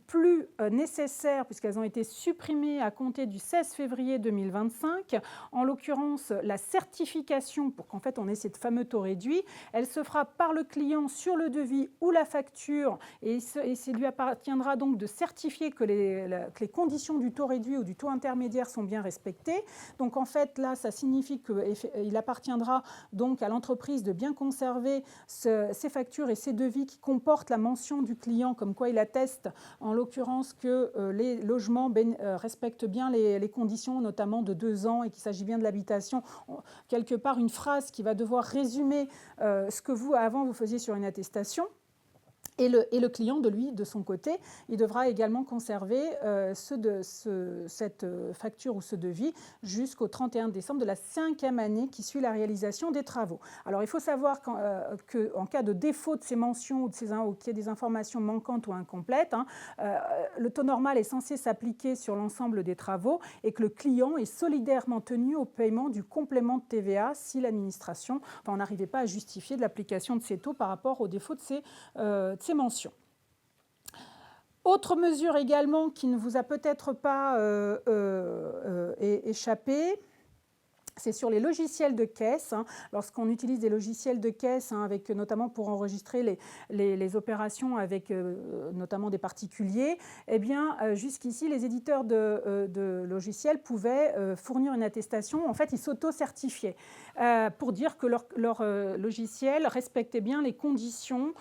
plus nécessaires puisqu'elles ont été supprimées à compter du 16 février 2025. En l'occurrence, la certification, pour qu'en fait on ait ces fameux taux réduits, elle se fera par le client sur le devis ou la facture et il lui appartiendra donc de certifier que les conditions du taux réduit ou du taux intermédiaire sont bien respectées. Donc en fait là, ça signifie qu'il appartiendra donc à l'entreprise de bien conserver ces factures et ces devis qui comportent la mention du client comme quoi il atteste en l'occurrence que les logements respectent bien les conditions, notamment de 2 ans et qu'il s'agit bien de l'habitation. Quelque part, une phrase qui va devoir résumer ce que vous, avant, vous faisiez sur une attestation. Et le client, de son côté, il devra également conserver cette facture ou ce devis jusqu'au 31 décembre de la 5e année qui suit la réalisation des travaux. Alors, il faut savoir qu'en cas de défaut de ces mentions ou qu'il y ait des informations manquantes ou incomplètes, le taux normal est censé s'appliquer sur l'ensemble des travaux et que le client est solidairement tenu au paiement du complément de TVA si l'administration, on n'arrivait pas à justifier de l'application de ces taux par rapport au défaut de ces mentions. Autre mesure également qui ne vous a peut-être pas échappé, c'est sur les logiciels de caisse. Lorsqu'on utilise des logiciels de caisse, avec, notamment pour enregistrer les opérations avec notamment des particuliers, eh bien, jusqu'ici, les éditeurs de logiciels pouvaient fournir une attestation. En fait, ils s'auto-certifiaient pour dire que leur logiciel respectait bien les conditions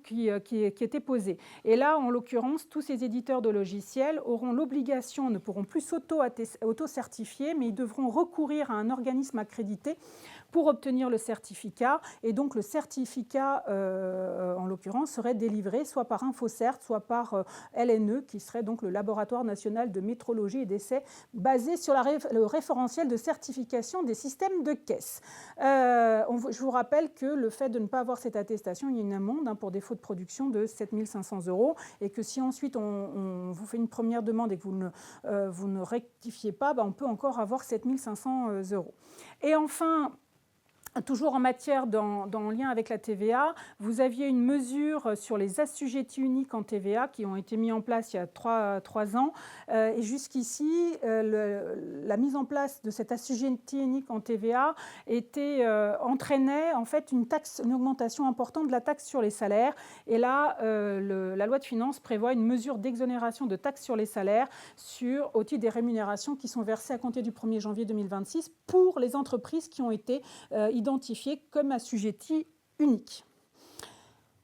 qui étaient posées. Et là, en l'occurrence, tous ces éditeurs de logiciels auront l'obligation, ne pourront plus s'auto-certifier, mais ils devront recourir à un organisme accrédité pour obtenir le certificat. Et donc, le certificat, en l'occurrence, serait délivré soit par InfoCert, soit par LNE, qui serait donc le Laboratoire national de métrologie et d'essais, basé sur le référentiel de certification des systèmes de caisse. Je vous rappelle que le fait de ne pas avoir cette attestation, il y a une amende pour défaut de production de 7 500 €, et que si ensuite on vous fait une première demande et que vous ne rectifiez pas, on peut encore avoir 7 500 €. Et enfin, toujours en matière en lien avec la TVA, vous aviez une mesure sur les assujettis uniques en TVA qui ont été mis en place il y a 3 ans. Et jusqu'ici, la mise en place de cet assujetti unique en TVA entraînait en fait une augmentation importante de la taxe sur les salaires. Et là, la loi de finances prévoit une mesure d'exonération de taxe sur les salaires au titre des rémunérations qui sont versées à compter du 1er janvier 2026 pour les entreprises qui ont été identifiés comme assujettis uniques.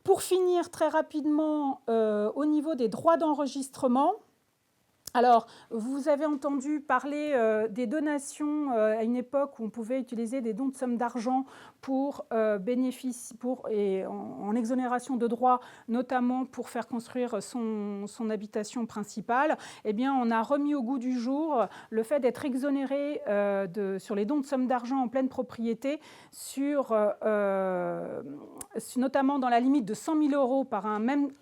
Pour finir très rapidement, au niveau des droits d'enregistrement, alors, vous avez entendu parler des donations à une époque où on pouvait utiliser des dons de sommes d'argent pour en exonération de droits, notamment pour faire construire son habitation principale. Eh bien, on a remis au goût du jour le fait d'être exonéré sur les dons de sommes d'argent en pleine propriété, notamment dans la limite de 100 000 € par un même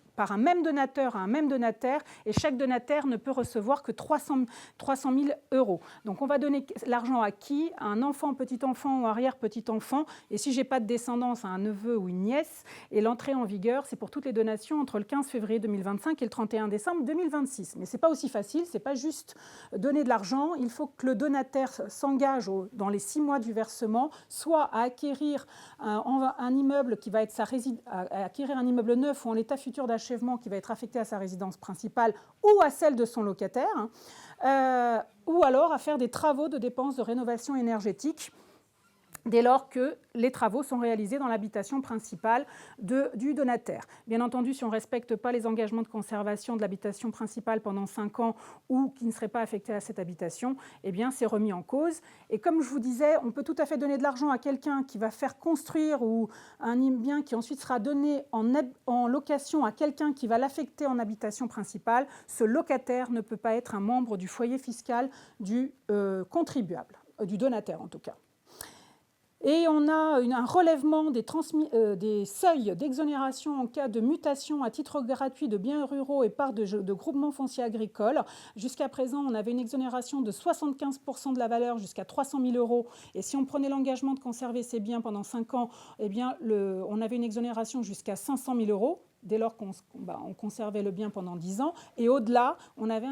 donateur à un même donataire, et chaque donataire ne peut recevoir que 300 000 €. Donc on va donner l'argent à qui? À un enfant, petit-enfant ou arrière-petit-enfant, et si je n'ai pas de descendance, à un neveu ou une nièce. Et l'entrée en vigueur, c'est pour toutes les donations entre le 15 février 2025 et le 31 décembre 2026. Mais ce n'est pas aussi facile, ce n'est pas juste donner de l'argent, il faut que le donataire s'engage dans les 6 mois du versement, soit à acquérir un immeuble qui va être à acquérir un immeuble neuf ou en l'état futur d'achat qui va être affecté à sa résidence principale ou à celle de son locataire, ou alors à faire des travaux de dépenses de rénovation énergétique. dès lors que les travaux sont réalisés dans l'habitation principale du donataire. Bien entendu, si on ne respecte pas les engagements de conservation de l'habitation principale pendant 5 ans ou qui ne serait pas affecté à cette habitation, eh bien, c'est remis en cause. Et comme je vous disais, on peut tout à fait donner de l'argent à quelqu'un qui va faire construire ou un bien qui ensuite sera donné en location à quelqu'un qui va l'affecter en habitation principale. Ce locataire ne peut pas être un membre du foyer fiscal du contribuable, du donataire en tout cas. Et on a un relèvement des seuils d'exonération en cas de mutation à titre gratuit de biens ruraux et parts de groupements fonciers agricoles. Jusqu'à présent, on avait une exonération de 75% de la valeur jusqu'à 300 000 €. Et si on prenait l'engagement de conserver ces biens pendant 5 ans, eh bien, on avait une exonération jusqu'à 500 000 € dès lors qu'on conservait le bien pendant 10 ans. Et au-delà, on avait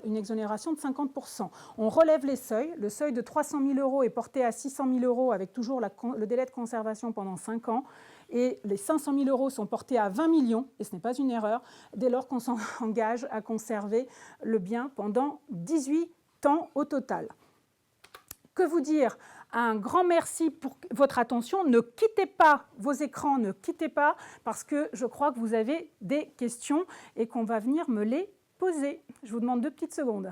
une exonération de 50%. On relève les seuils. Le seuil de 300 000 € est porté à 600 000 € avec toujours le délai de conservation pendant 5 ans. Et les 500 000 € sont portés à 20 millions, et ce n'est pas une erreur, dès lors qu'on s'engage à conserver le bien pendant 18 ans au total. Que vous dire ? Un grand merci pour votre attention. Ne quittez pas vos écrans, ne quittez pas, parce que je crois que vous avez des questions et qu'on va venir me les poser. Je vous demande 2 petites secondes.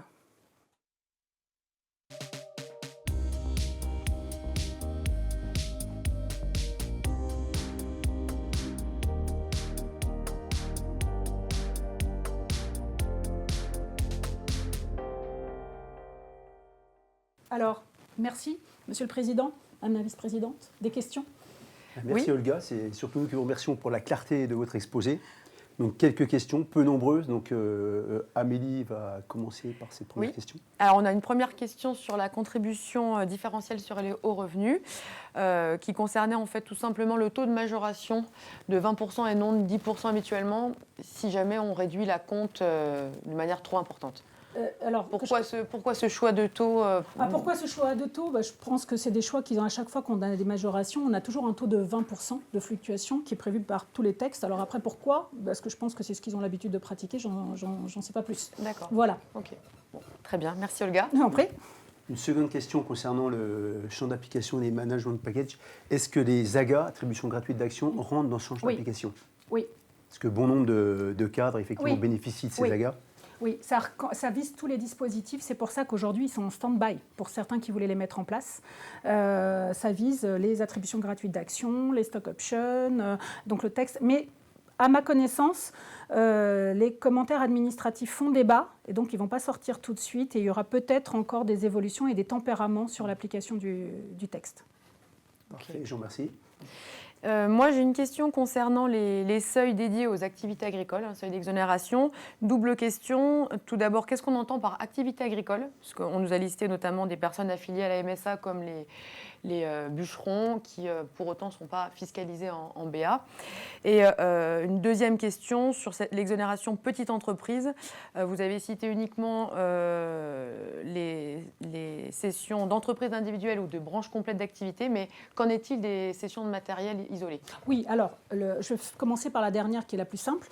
Alors, merci, Monsieur le Président, Madame la Vice-présidente. Des questions ? Merci Olga, c'est surtout nous qui vous remercions pour la clarté de votre exposé. Donc quelques questions, peu nombreuses. Donc Amélie va commencer par cette première question. Alors on a une première question sur la contribution différentielle sur les hauts revenus qui concernait en fait tout simplement le taux de majoration de 20% et non de 10% habituellement si jamais on réduit la compte de manière trop importante. Alors, pourquoi ce choix de taux Pourquoi ce choix de taux ? Je pense que c'est des choix qui, à chaque fois qu'on a des majorations, on a toujours un taux de 20% de fluctuation qui est prévu par tous les textes. Alors après, pourquoi ? Parce que je pense que c'est ce qu'ils ont l'habitude de pratiquer, j'en sais pas plus. D'accord. Voilà. Ok. Bon, très bien, merci Olga. Je vous en prie. Une seconde question concernant le champ d'application des management packages. Est-ce que les AGA, attributions gratuites d'actions, rentrent dans ce champ d'application ? Oui. Parce que bon nombre de cadres, effectivement, bénéficient de ces AGA. Oui, ça vise tous les dispositifs. C'est pour ça qu'aujourd'hui, ils sont en stand-by pour certains qui voulaient les mettre en place. Ça vise les attributions gratuites d'actions, les stock options, donc le texte. Mais à ma connaissance, les commentaires administratifs font débat et donc ils ne vont pas sortir tout de suite. Et il y aura peut-être encore des évolutions et des tempéraments sur l'application du texte. Parfait, je vous remercie. Moi, j'ai une question concernant les seuils dédiés aux activités agricoles, un seuil d'exonération. Double question. Tout d'abord, qu'est-ce qu'on entend par activité agricole ? Parce qu'on nous a listé notamment des personnes affiliées à la MSA comme les bûcherons qui, pour autant, ne sont pas fiscalisés en BA. Et une deuxième question sur l'exonération petite entreprise. Vous avez cité uniquement les cessions d'entreprises individuelles ou de branches complètes d'activité, mais qu'en est-il des cessions de matériel isolé ? Oui, alors, je vais commencer par la dernière qui est la plus simple.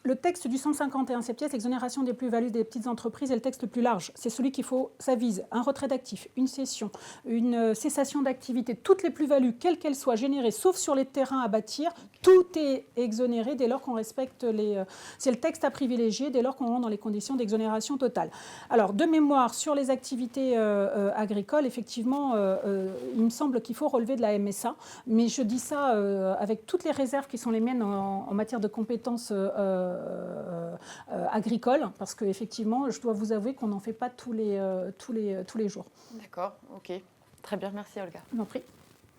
Le texte du 151 septies, l'exonération des plus-values des petites entreprises, est le texte le plus large. C'est celui ça vise un retrait d'actifs, une cession, une cessation d'activité, toutes les plus-values, quelles qu'elles soient générées, sauf sur les terrains à bâtir, tout est exonéré dès lors qu'on respecte c'est le texte à privilégier dès lors qu'on rentre dans les conditions d'exonération totale. Alors, de mémoire, sur les activités agricoles, effectivement, il me semble qu'il faut relever de la MSA, mais je dis ça avec toutes les réserves qui sont les miennes en matière de compétences agricole, parce qu'effectivement, je dois vous avouer qu'on n'en fait pas tous les jours. D'accord, ok. Très bien, merci Olga. Je vous en prie.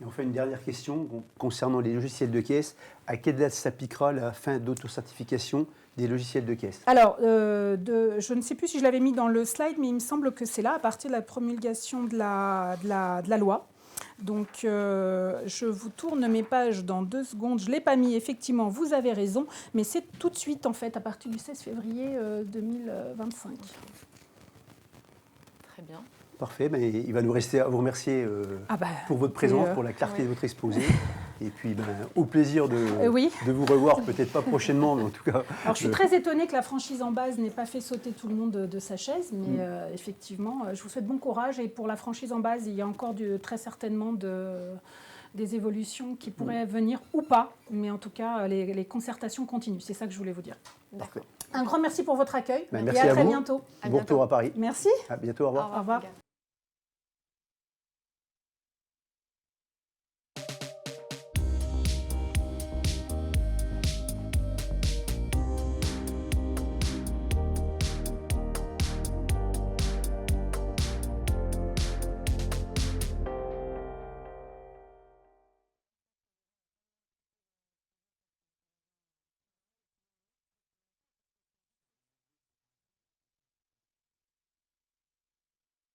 Et on fait une dernière question concernant les logiciels de caisse. À quelle date s'appliquera la fin d'autocertification des logiciels de caisse ? Alors, je ne sais plus si je l'avais mis dans le slide, mais il me semble que c'est là, à partir de la promulgation de la loi. Donc, je vous tourne mes pages dans 2 secondes. Je ne l'ai pas mis, effectivement, vous avez raison, mais c'est tout de suite, en fait, à partir du 16 février 2025. Très bien. Parfait, mais il va nous rester à vous remercier pour votre présence, pour la clarté de votre exposé. Et puis, au plaisir de vous revoir, peut-être pas prochainement, mais en tout cas... Alors, je suis très étonnée que la franchise en base n'ait pas fait sauter tout le monde de sa chaise, mais effectivement, je vous souhaite bon courage. Et pour la franchise en base, il y a encore très certainement des évolutions qui pourraient venir ou pas, mais en tout cas, les concertations continuent. C'est ça que je voulais vous dire. Parfait. Un grand merci pour votre accueil et merci à à très vous. bientôt. Bon retour à Paris. Merci. À bientôt, au revoir. Au revoir.